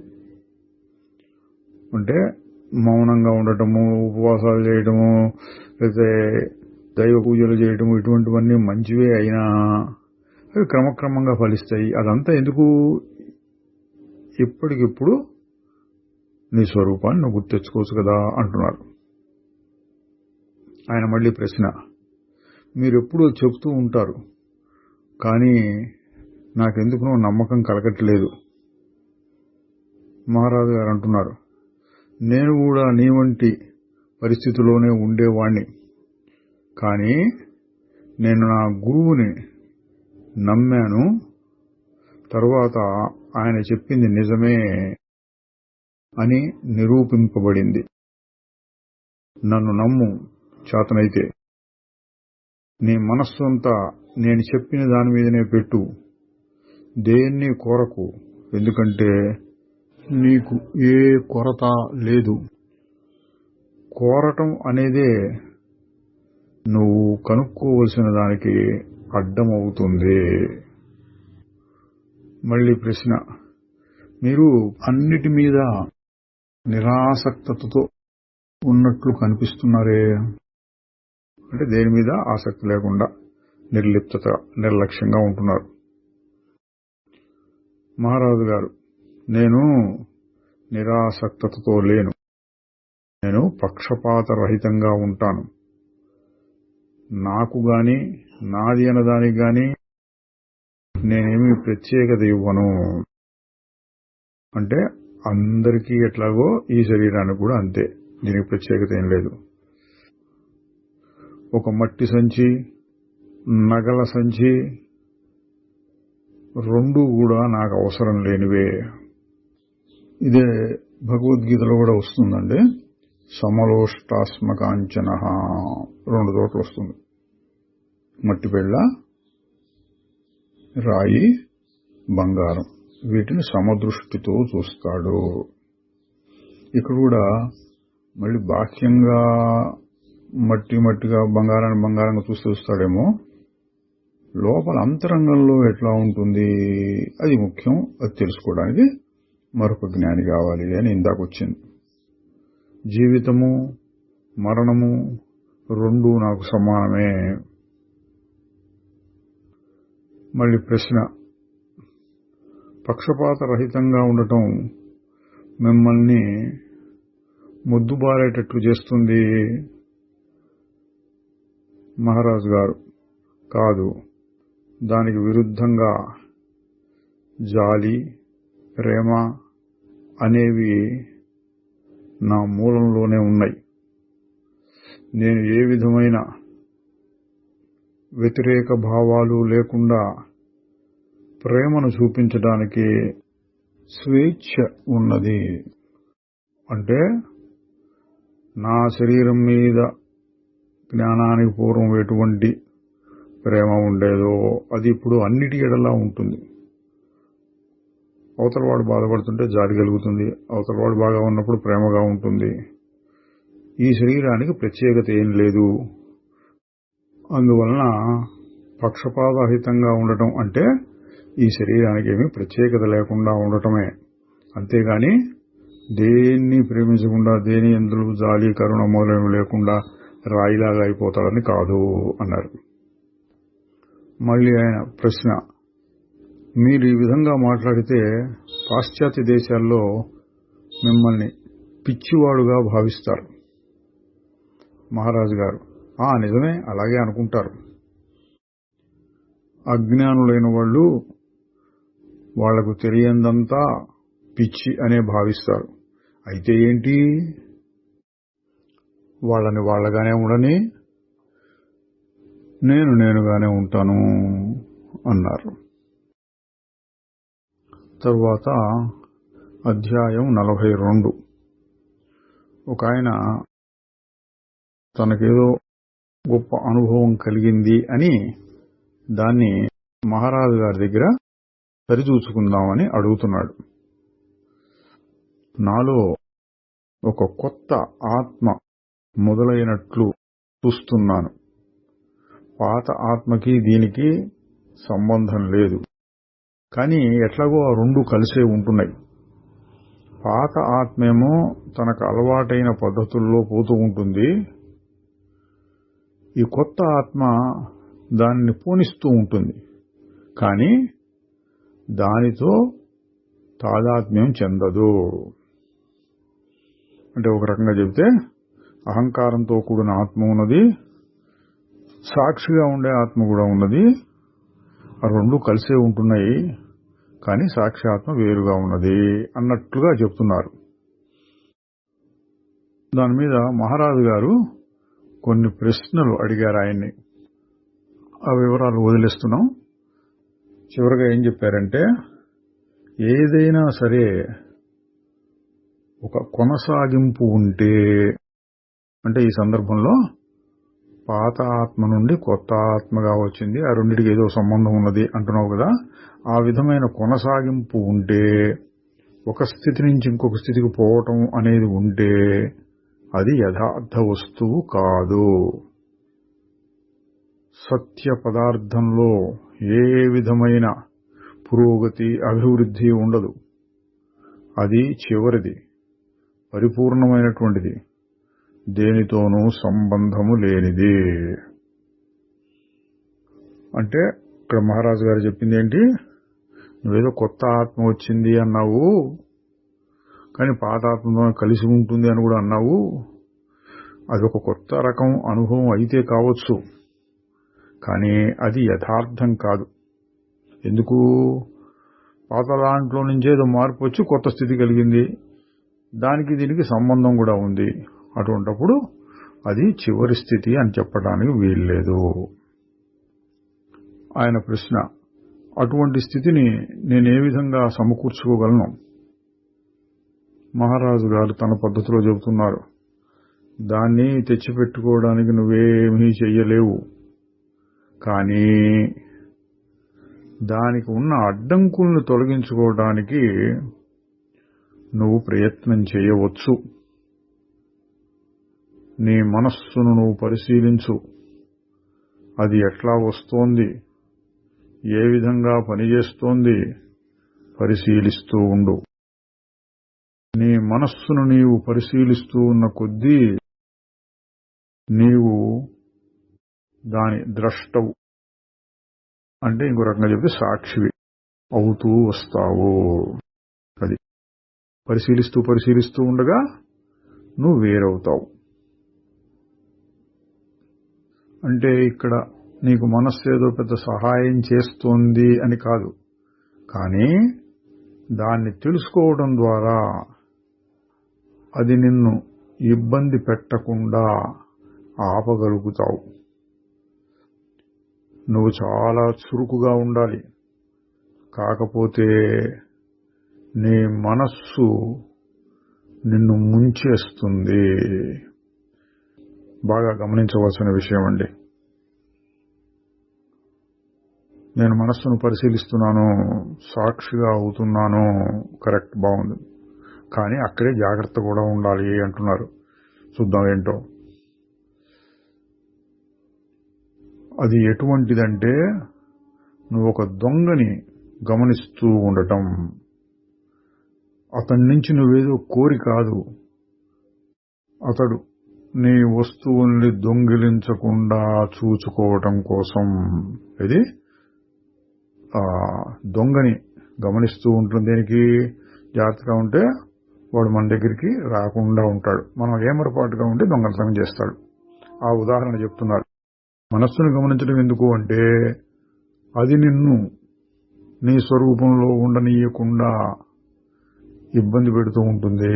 అంటే మౌనంగా ఉండటము, ఉపవాసాలు చేయటము, లేకపోతే దైవ పూజలు చేయటము, ఇటువంటివన్నీ మంచివే అయినా అవి క్రమక్రమంగా ఫలిస్తాయి. అదంతా ఎందుకు? ఇప్పటికిప్పుడు నీ స్వరూపాన్ని నువ్వు గుర్తెచ్చుకోవచ్చు కదా అంటున్నారు. ఆయన మళ్ళీ ప్రశ్న, మీరెప్పుడూ చెప్తూ ఉంటారు, కానీ నాకెందుకునో నమ్మకం కలగట్లేదు. మహారాజు గారు అంటున్నారు, నేను కూడా నీ వంటి పరిస్థితిలోనే ఉండేవాణ్ణి, కానీ నేను నా గురువుని నమ్మాను. తరువాత ఆయన చెప్పింది నిజమే అని నిరూపింపబడింది. నన్ను నమ్ము చేతనైతే. నీ మనస్సు అంతా నేను చెప్పిన దాని మీదనే పెట్టు, దేన్ని కోరకు. ఎందుకంటే నీకు ఏ కొరత లేదు. కోరటం అనేదే నువ్వు కనుక్కోవలసిన దానికి అడ్డమవుతుంది. మళ్ళీ ప్రశ్న, మీరు అన్నిటి మీద నిరాసక్తతో ఉన్నట్లు కనిపిస్తున్నారే. అంటే దేని మీద ఆసక్తి లేకుండా నిర్లిప్తత, నిర్లక్ష్యంగా ఉంటున్నారు. మహారాజు గారు, నేను నిరాసక్తతో లేను. నేను పక్షపాతరహితంగా ఉంటాను. నాకు గాని, నాది అన్నదానికి గాని నేనేమీ ప్రత్యేకత ఇవ్వను. అంటే అందరికీ ఎట్లాగో ఈ శరీరానికి కూడా అంతే, దీనికి ప్రత్యేకత ఏం లేదు. ఒక మట్టి సంచి, నగల సంచి రెండూ కూడా నాకు అవసరం లేనివే. ఇదే భగవద్గీతలో కూడా వస్తుందండి. సమలోష్టాస్మకాంచన 2 చోట్ల వస్తుంది. మట్టి బిళ్ళ, రాయి, బంగారం, వీటిని సమదృష్టితో చూస్తాడు. ఇక్కడ కూడా మళ్ళీ బాహ్యంగా మట్టిగా బంగారంగా చూస్తాడేమో, లోపల అంతరంగంలో ఎట్లా ఉంటుంది అది ముఖ్యం. అది తెలుసుకోవడానికి మరొక జ్ఞాని కావాలి అని ఇందాక వచ్చింది. జీవితము మరణము రెండూ నాకు సమానమే. మళ్ళీ ప్రశ్న, పక్షపాత రహితంగా ఉండటం మిమ్మల్ని మొద్దుబారేటట్లు చేస్తుంది? మహారాజు గారు: కాదు, దానికి విరుద్ధంగా జాలి, ప్రేమ అనేవి నా మూలంలోనే ఉన్నాయి. నేను ఏ విధమైన వ్యతిరేక భావాలు లేకుండా ప్రేమను చూపించడానికి స్వేచ్ఛ ఉన్నది. అంటే నా శరీరం మీద జ్ఞానానికి పూర్వం ఎటువంటి ప్రేమ ఉండేదో అది ఇప్పుడు అన్నిటి ఎడలా ఉంటుంది. అవతలవాడు బాధపడుతుంటే జాలి కలుగుతుంది, అవతలవాడు బాగా ఉన్నప్పుడు ప్రేమగా ఉంటుంది. ఈ శరీరానికి ప్రత్యేకత ఏం లేదు. అందువలన పక్షపాతరహితంగా ఉండటం అంటే ఈ శరీరానికి ఏమీ ప్రత్యేకత లేకుండా ఉండటమే. అంతేగాని దేన్ని ప్రేమించకుండా, దేని ఎందులో జాలి, కరుణ మూలము లేకుండా రాయిలాగా అయిపోతాడని కాదు అన్నారు. మళ్ళీ ఆయన ప్రశ్న: మీరు ఈ విధంగా మాట్లాడితే పాశ్చాత్య దేశాల్లో మిమ్మల్ని పిచ్చివాడుగా భావిస్తారు. మహారాజు గారు: నిజమే, అలాగే అనుకుంటారు. అజ్ఞానులైన వాళ్ళు వాళ్లకు తెలియందంతా పిచ్చి అనే భావిస్తారు. అయితే ఏంటి, వాళ్ళని వాళ్ళగానే ఉండని, నేనుగానే ఉంటాను అన్నారు. తరువాత అధ్యాయం 42. ఒక ఆయన తనకేదో గొప్ప అనుభవం కలిగింది అని దాన్ని మహారాజు గారి దగ్గర సరిచూసుకుందామని అడుగుతున్నాడు. నాలో ఒక కొత్త ఆత్మ మొదలైనట్లు చూస్తున్నాను. పాత ఆత్మకి దీనికి సంబంధం లేదు, కానీ ఎట్లాగో ఆ రెండు కలిసే ఉంటున్నాయి. పాత ఆత్మేమో తనకు అలవాటైన పద్ధతుల్లో పోతూ ఉంటుంది, ఈ కొత్త ఆత్మ దానిని పోనిస్తూ ఉంటుంది, కానీ దానితో తాదాత్మ్యం చెందదు. అంటే ఒక రకంగా చెబితే అహంకారంతో కూడిన ఆత్మ ఉన్నది, సాక్షిగా ఉండే ఆత్మ కూడా ఉన్నది. ఆ రెండు కలిసే ఉంటున్నాయి, కానీ సాక్షి ఆత్మ వేరుగా ఉన్నది అన్నట్లుగా చెప్తున్నారు. దాని మీద మహారాజు గారు కొన్ని ప్రశ్నలు అడిగారు ఆయన్ని. ఆ వివరాలు వదిలేస్తున్నాం. చివరిగా ఏం చెప్పారంటే, ఏదైనా సరే ఒక కొనసాగింపు ఉంటే, అంటే ఈ సందర్భంలో పాత ఆత్మ నుండి కొత్త ఆత్మగా వచ్చింది, ఆ రెండింటికి ఏదో సంబంధం ఉన్నది అంటున్నావు కదా, ఆ విధమైన కొనసాగింపు ఉంటే, ఒక స్థితి నుంచి ఇంకొక స్థితికి పోవటం అనేది ఉంటే అది యథార్థ వస్తువు కాదు. సత్య పదార్థంలో ఏ విధమైన పురోగతి, అభివృద్ధి ఉండదు. అది చివరిది, పరిపూర్ణమైనటువంటిది, దేనితోనూ సంబంధము లేనిది. అంటే ఇక్కడ మహారాజు గారు చెప్పింది ఏంటి, నువ్వేదో కొత్త ఆత్మ వచ్చింది అన్నావు, కానీ పాత ఆత్మతో కలిసి ఉంటుంది అని కూడా అన్నావు. అదొక కొత్త రకం అనుభవం అయితే కావచ్చు, కానీ అది యథార్థం కాదు. ఎందుకు? పాత దాంట్లో నుంచే ఏదో మార్పు వచ్చి కొత్త స్థితి కలిగింది, దానికి దీనికి సంబంధం కూడా ఉంది. అటువంటప్పుడు అది చివరి స్థితి అని చెప్పడానికి వీల్లేదు. ఆయన ప్రశ్న: అటువంటి స్థితిని నేనే విధంగా సమకూర్చుకోగలను? మహారాజు గారు తన పద్ధతిలో చెబుతున్నారు, దాన్ని తెచ్చిపెట్టుకోవడానికి నువ్వేమీ చెయ్యలేవు, కానీ దానికి ఉన్న అడ్డంకులను తొలగించుకోవడానికి నువ్వు ప్రయత్నం చేయవచ్చు. నీ మనస్సును నువ్వు పరిశీలించు, అది ఎట్లా వస్తోంది, ఏ విధంగా పనిచేస్తోంది పరిశీలిస్తూ ఉండు. నీ మనస్సును నీవు పరిశీలిస్తూ ఉన్న కొద్దీ నీవు దాని ద్రష్టవు, అంటే ఇంకో రకంగా చెప్తే సాక్షివి అవుతూ వస్తావు. అది పరిశీలిస్తూ ఉండగా నువ్వు వేరవుతావు. అంటే ఇక్కడ నీకు మనస్సు ఏదో పెద్ద సహాయం చేస్తోంది అని కాదు, కానీ దాన్ని తెలుసుకోవడం ద్వారా అది నిన్ను ఇబ్బంది పెట్టకుండా ఆపగలుగుతావు. నువ్వు చాలా చురుకుగా ఉండాలి. కాకపోతే నీ మనస్సు నిన్ను ముంచేస్తుంది. బాగా గమనించవలసిన విషయం అండి. నేను మనస్సును పరిశీలిస్తున్నాను, సాక్షిగా అవుతున్నాను, కరెక్ట్, బాగుంది. కానీ అక్కడే జాగ్రత్త కూడా ఉండాలి అంటున్నారు. చూద్దాం ఏంటో. అది ఎటువంటిదంటే, నువ్వు ఒక దొంగని గమనిస్తూ ఉండటం. అతని నుంచి నువ్వేదో కోరి కాదు, అతడు నీ వస్తువుల్ని దొంగిలించకుండా చూసుకోవటం కోసం. ఇది దొంగని గమనిస్తూ ఉంటుంది. దేనికి? జాగ్రత్తగా ఉంటే వాడు మన దగ్గరికి రాకుండా ఉంటాడు. మనం ఏమరపాటుగా ఉంటే దొంగతనం చేస్తాడు. ఆ ఉదాహరణ చెప్తున్నారు. మనస్సును గమనించడం ఎందుకు అంటే, అది నిన్ను నీ స్వరూపంలో ఉండనీయకుండా ఇబ్బంది పెడుతూ ఉంటుంది.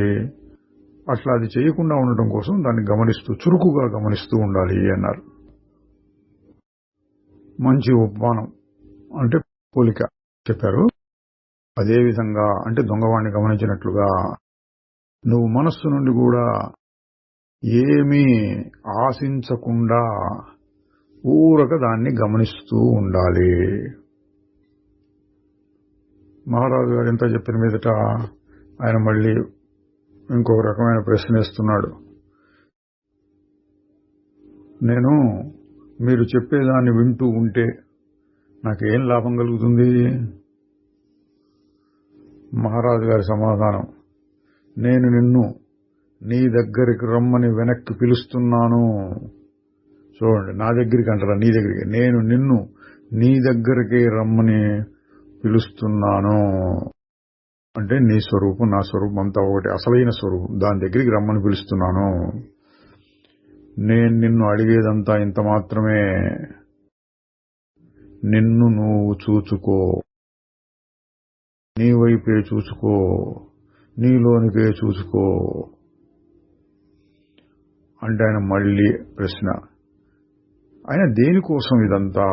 అట్లా అది చేయకుండా ఉండటం కోసం దాన్ని గమనిస్తూ, చురుకుగా గమనిస్తూ ఉండాలి అన్నారు. మంచి ఉపమానం అంటే పోలిక చెప్పారు. అదేవిధంగా అంటే దొంగవాణ్ణి గమనించినట్లుగా నువ్వు మనస్సు నుండి కూడా ఏమీ ఆశించకుండా ఊరక దాన్ని గమనిస్తూ ఉండాలి. మహారాజు గారు ఎంత చెప్పిన మీదట ఆయన మళ్ళీ ఇంకొక రకమైన ప్రశ్న వేస్తున్నాడు. నేను మీరు చెప్పేదాన్ని వింటూ ఉంటే నాకేం లాభం కలుగుతుంది? మహారాజు గారి సమాధానం, నేను నిన్ను నీ దగ్గరికి రమ్మని వెనక్కి పిలుస్తున్నాను. చూడండి, నా దగ్గరికి అంటారా? నీ దగ్గరికి. నేను నిన్ను నీ దగ్గరికి రమ్మని పిలుస్తున్నాను అంటే నీ స్వరూపం నా స్వరూపం అంతా ఒకటి, అసలైన స్వరూపం. దాని దగ్గరికి రమ్మని పిలుస్తున్నాను. నేను నిన్ను అడిగేదంతా ఇంత మాత్రమే. నిన్ను నువ్వు చూచుకో, నీ వైపే చూచుకో, నీలోనికే చూచుకో అంటే ఆయన మళ్ళీ ప్రశ్న, ఆయన దేనికోసం ఇదంతా?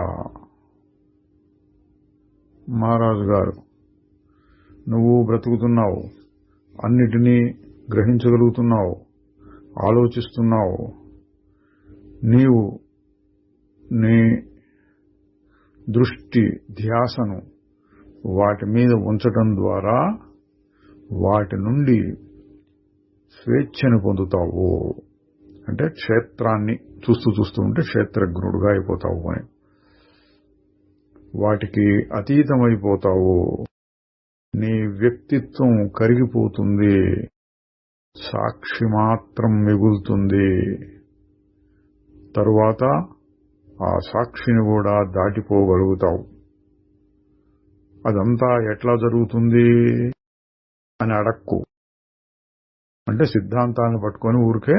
మహారాజు గారు, నువ్వు బ్రతుకుతున్నావు, అన్నిటినీ గ్రహించగలుగుతున్నావు, ఆలోచిస్తున్నావు. నీవు నీ దృష్టి ధ్యాసను వాటి మీద ఉంచటం ద్వారా వాటి నుండి స్వేచ్ఛను పొందుతావు. అంటే క్షేత్రాన్ని చూస్తూ ఉంటే క్షేత్రజ్ఞుడుగా అయిపోతావు అని, వాటికి అతీతమైపోతావు. నీ వ్యక్తిత్వం కరిగిపోతుంది, సాక్షి మాత్రం మిగులుతుంది. తరువాత ఆ సాక్షిని కూడా దాటిపోగలుగుతావు. అదంతా ఎట్లా జరుగుతుంది అని అడక్కు. అంటే సిద్ధాంతాన్ని పట్టుకొని ఊరికే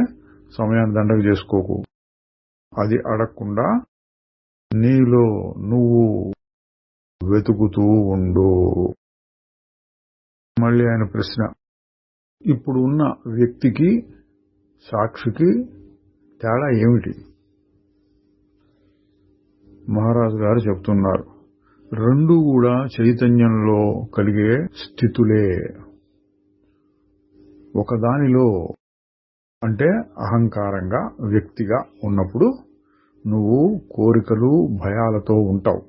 సమయాన్ని దండగ చేసుకోకు. అది అడగకుండా నీలో నువ్వు వెతుకుతూ ఉండు. మళ్ళీ ఆయన ప్రశ్న, ఇప్పుడు ఉన్న వ్యక్తికి సాక్షికి తేడా ఏమిటి? మహారాజు గారు చెప్తున్నారు, రెండు కూడా చైతన్యంలో కలిగే స్థితులే. ఒకదానిలో అంటే అహంకారంగా వ్యక్తిగా ఉన్నప్పుడు నువ్వు కోరికలు భయాలతో ఉంటావు.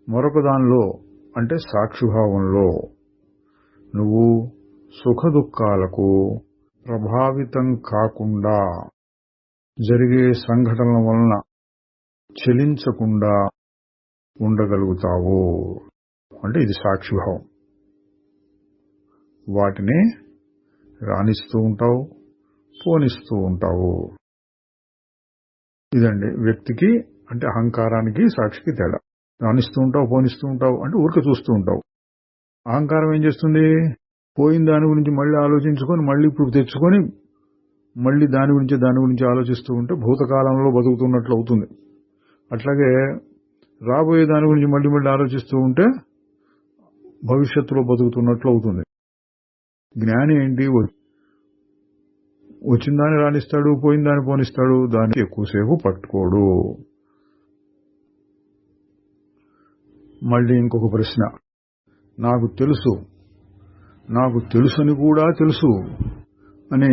మరొక దానిలో అంటే సాక్షిభావంలో నువ్వు సుఖ దుఃఖాలకు ప్రభావితం కాకుండా జరిగే సంఘటనల వలన చలించకుండా ఉండగలుగుతావు. అంటే ఇది సాక్షిభావం. వాటిని రాణిస్తూ ఉంటావు, పోనిస్తూ ఉంటావు. ఇదండి వ్యక్తికి అంటే అహంకారానికి సాక్షికి తేడా. రాణిస్తూ ఉంటావు, పోనిస్తూ ఉంటావు అంటే ఊరికే చూస్తూ ఉంటావు. అహంకారం ఏం చేస్తుంది? పోయిన దాని గురించి మళ్ళీ ఆలోచించుకొని మళ్ళీ ఇప్పుడు తెచ్చుకొని మళ్ళీ దాని గురించి ఆలోచిస్తూ ఉంటే భూతకాలంలో బతుకుతున్నట్లు అవుతుంది. అట్లాగే రాబోయే దాని గురించి మళ్ళీ ఆలోచిస్తూ ఉంటే భవిష్యత్తులో బతుకుతున్నట్లు అవుతుంది. జ్ఞాని ఏంటి? వచ్చిన దాన్ని రాణిస్తాడు, పోయిన దాన్ని పోనిస్తాడు, దాన్ని ఎక్కువసేపు పట్టుకోడు. మళ్ళీ ఇంకొక ప్రశ్న, నాకు తెలుసని కూడా తెలుసు అని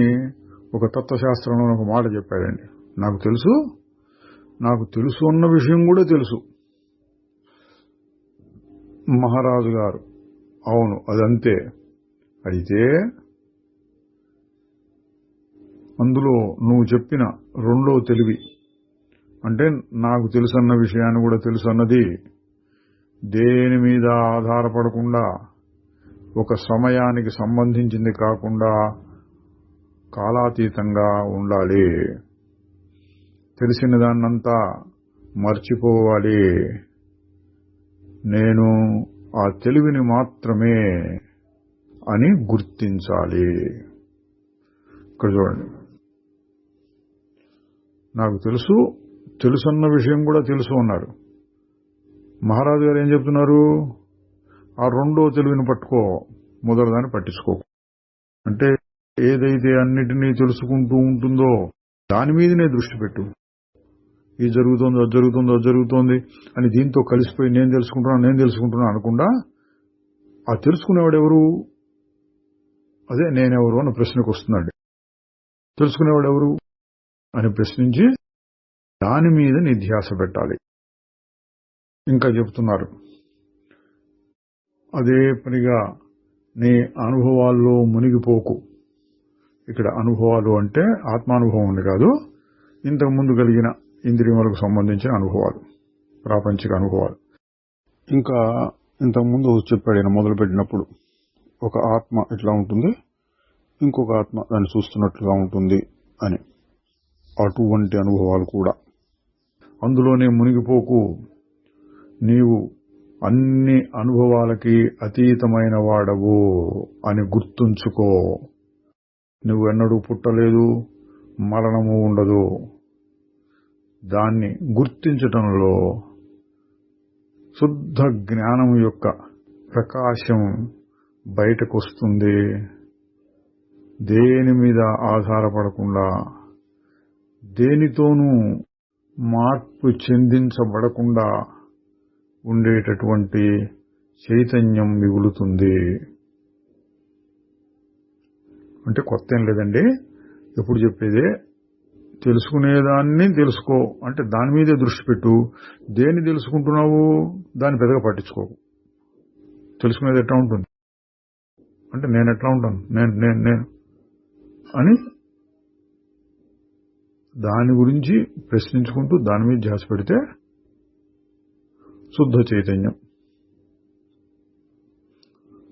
ఒక తత్వశాస్త్రంలో ఒక మాట చెప్పాడండి. నాకు తెలుసు అన్న విషయం కూడా తెలుసు. మహారాజు గారు, అవును అదంతే. అయితే అందులో నువ్వు చెప్పిన రెండో తెలివి అంటే నాకు తెలుసన్న విషయాన్ని కూడా తెలుసు అన్నది దేని మీద ఆధారపడకుండా ఒక సమయానికి సంబంధించింది కాకుండా కాలాతీతంగా ఉండాలి. తెలిసిన దాన్నంతా మర్చిపోవాలి. నేను ఆ తెలివిని మాత్రమే అని గుర్తించాలి. ఇక్కడ చూడండి, నాకు తెలుసన్న విషయం కూడా తెలుసు అన్నారు. మహారాజు గారు ఏం చెప్తున్నారు? ఆ రెండో తెలివిని పట్టుకో, మొదటిదాన్ని పట్టించుకో. అంటే ఏదైతే అన్నిటినీ తెలుసుకుంటూ ఉంటుందో దాని మీదనే దృష్టి పెట్టు. ఇది జరుగుతోంది, అది జరుగుతోంది అని దీంతో కలిసిపోయి నేను తెలుసుకుంటున్నాను అనకుండా ఆ తెలుసుకునేవాడెవరు? అదే నేనెవరు అన్న ప్రశ్నకు వస్తున్నాడు. తెలుసుకునేవాడెవరు అని ప్రశ్నించి దాని మీద నీ ధ్యాస పెట్టాలి. ఇంకా చెప్తున్నారు, అదే పనిగా నీ అనుభవాల్లో మునిగిపోకు. ఇక్కడ అనుభవాలు అంటే ఆత్మానుభవం ఉంది కాదు, ఇంతకు ముందు కలిగిన ఇంద్రియములకు సంబంధించిన అనుభవాలు, ప్రాపంచిక అనుభవాలు. ఇంకా ఇంతకుముందు చెప్పాడు మొదలుపెట్టినప్పుడు, ఒక ఆత్మ ఇట్లా ఉంటుంది, ఇంకొక ఆత్మ దాన్ని చూస్తున్నట్లుగా ఉంటుంది అని. అటువంటి అనుభవాలు కూడా అందులోనే మునిగిపోకు. నీవు అన్ని అనుభవాలకి అతీతమైన వాడవు అని గుర్తుంచుకో. నువ్వెన్నడూ పుట్టలేదు, మరణము ఉండదు. దాన్ని గుర్తించటంలో శుద్ధ జ్ఞానం యొక్క ప్రకాశం బయటకొస్తుంది. దేని మీద ఆధారపడకుండా, దేనితోనూ మార్పు చెందించబడకుండా ఉండేటటువంటి చైతన్యం మిగులుతుంది. అంటే కొత్త ఏం లేదండి, ఎప్పుడు చెప్పేదే. తెలుసుకునేదాన్ని తెలుసుకో అంటే దాని మీదే దృష్టి పెట్టు. దేన్ని తెలుసుకుంటున్నావు దాన్ని పెద్దగా పట్టించుకోకు. తెలుసుకునేది ఎట్లా ఉంటుంది అంటే నేను ఎట్లా ఉంటాను, నేను అని దాని గురించి ప్రశ్నించుకుంటూ దాని మీద ధ్యాస పెడితే శుద్ధ చైతన్యం.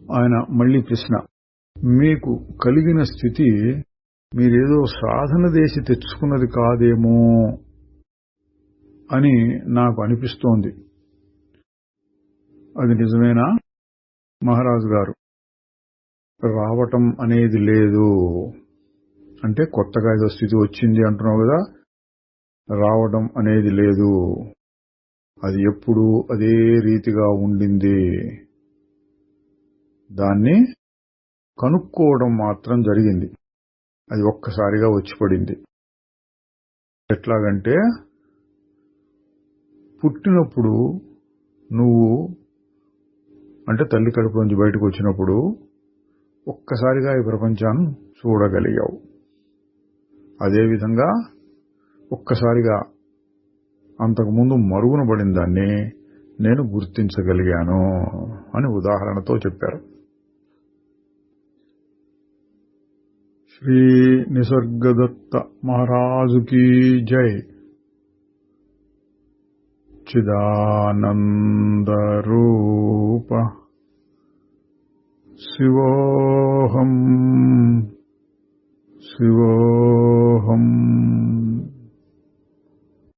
ఆయన మళ్లీ ప్రశ్న, మీకు కలిగిన స్థితి మీరేదో సాధన చేసి తెచ్చుకున్నది కాదేమో అని నాకు అనిపిస్తోంది. అది నిజమేనా? మహారాజు గారు, రావటం అనేది లేదు. అంటే కొత్తగా ఏదో స్థితి వచ్చింది అంటున్నావు కదా, రావడం అనేది లేదు. అది ఎప్పుడూ అదే రీతిగా ఉండింది. దాన్ని కనుక్కోవడం మాత్రం జరిగింది. అది ఒక్కసారిగా వచ్చి పడింది. ఎట్లాగంటే పుట్టినప్పుడు నువ్వు అంటే తల్లి కడుపు నుంచి బయటకు వచ్చినప్పుడు ఒక్కసారిగా ఈ ప్రపంచాన్ని చూడగలిగావు. అదేవిధంగా ఒక్కసారిగా అంతకుముందు మరుగున పడిన దాన్ని నేను గుర్తించగలిగాను అని ఉదాహరణతో చెప్పారు. శ్రీ నిసర్గదత్త మహారాజుకి జై. చిదానంద రూప శివోహం శివోహం.